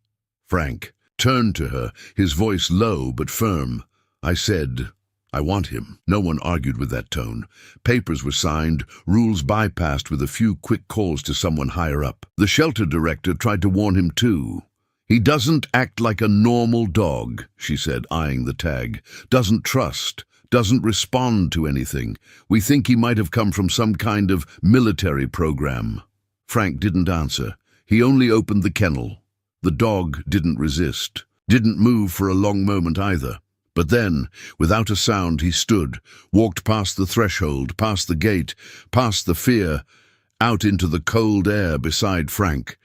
Frank turned to her, his voice low but firm. "I said, I want him." No one argued with that tone. Papers were signed, rules bypassed with a few quick calls to someone higher up. The shelter director tried to warn him too. "He doesn't act like a normal dog," she said, eyeing the tag. "Doesn't trust, doesn't respond to anything. We think he might have come from some kind of military program." Frank didn't answer. He only opened the kennel. The dog didn't resist, didn't move for a long moment either. But then, without a sound, he stood, walked past the threshold, past the gate, past the fear, out into the cold air beside Frank.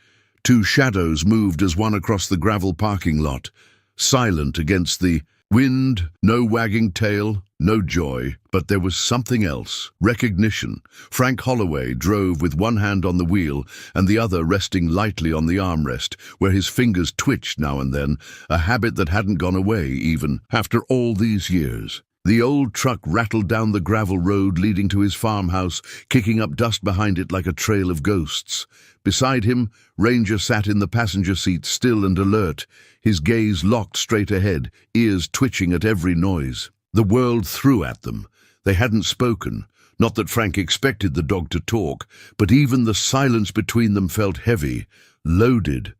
2 shadows moved as one across the gravel parking lot, silent against the wind, no wagging tail, no joy, but there was something else, recognition. Frank Holloway drove with one hand on the wheel and the other resting lightly on the armrest, where his fingers twitched now and then, a habit that hadn't gone away even after all these years. The old truck rattled down the gravel road leading to his farmhouse, kicking up dust behind it like a trail of ghosts. Beside him, Ranger sat in the passenger seat, still and alert, his gaze locked straight ahead, ears twitching at every noise. The world threw at them. They hadn't spoken. Not that Frank expected the dog to talk, but even the silence between them felt heavy, loaded.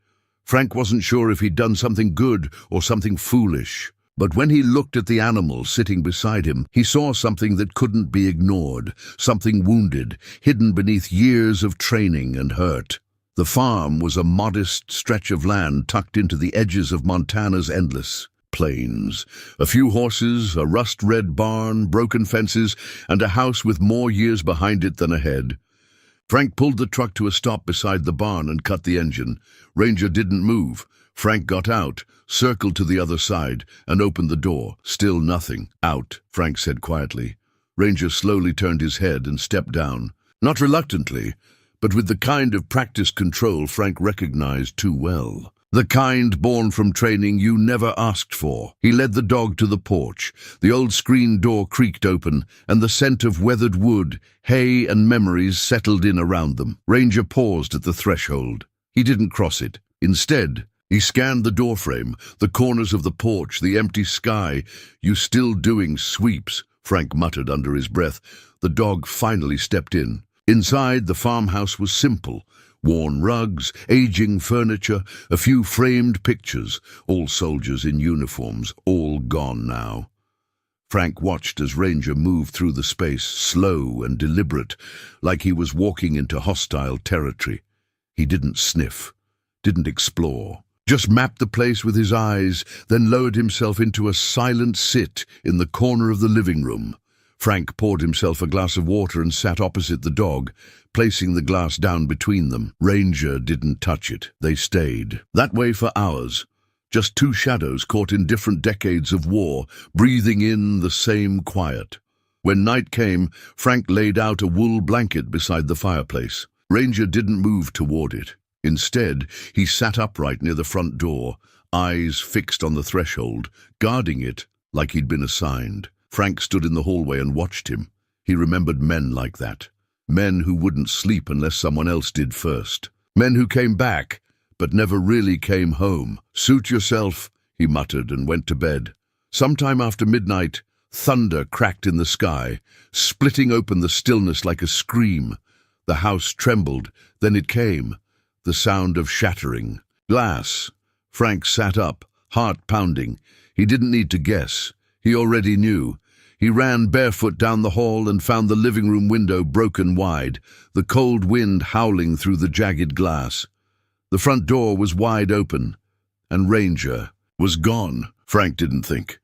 Frank wasn't sure if he'd done something good or something foolish. But when he looked at the animal sitting beside him, he saw something that couldn't be ignored, something wounded, hidden beneath years of training and hurt. The farm was a modest stretch of land tucked into the edges of Montana's endless plains. A few horses, a rust-red barn, broken fences, and a house with more years behind it than ahead. Frank pulled the truck to a stop beside the barn and cut the engine. Ranger didn't move. Frank got out, circled to the other side, and opened the door. Still nothing. "Out," Frank said quietly. Ranger slowly turned his head and stepped down. Not reluctantly, but with the kind of practiced control Frank recognized too well. The kind born from training you never asked for. He led the dog to the porch. The old screen door creaked open, and the scent of weathered wood, hay, and memories settled in around them. Ranger paused at the threshold. He didn't cross it. Instead, he scanned the doorframe, the corners of the porch, the empty sky. "You still doing sweeps?" Frank muttered under his breath. The dog finally stepped in. Inside, the farmhouse was simple. Worn rugs, aging furniture, a few framed pictures, all soldiers in uniforms, all gone now. Frank watched as Ranger moved through the space, slow and deliberate, like he was walking into hostile territory. He didn't sniff, didn't explore, just mapped the place with his eyes, then lowered himself into a silent sit in the corner of the living room. Frank poured himself a glass of water and sat opposite the dog, placing the glass down between them. Ranger didn't touch it. They stayed that way for hours. Just two shadows caught in different decades of war, breathing in the same quiet. When night came, Frank laid out a wool blanket beside the fireplace. Ranger didn't move toward it. Instead, he sat upright near the front door, eyes fixed on the threshold, guarding it like he'd been assigned. Frank stood in the hallway and watched him. He remembered men like that. Men who wouldn't sleep unless someone else did first. Men who came back, but never really came home. "Suit yourself," he muttered and went to bed. Sometime after midnight, thunder cracked in the sky, splitting open the stillness like a scream. The house trembled, then it came, the sound of shattering glass. Frank sat up, heart pounding. He didn't need to guess. He already knew. He ran barefoot down the hall and found the living room window broken wide, the cold wind howling through the jagged glass. The front door was wide open, and Ranger was gone. Frank didn't think.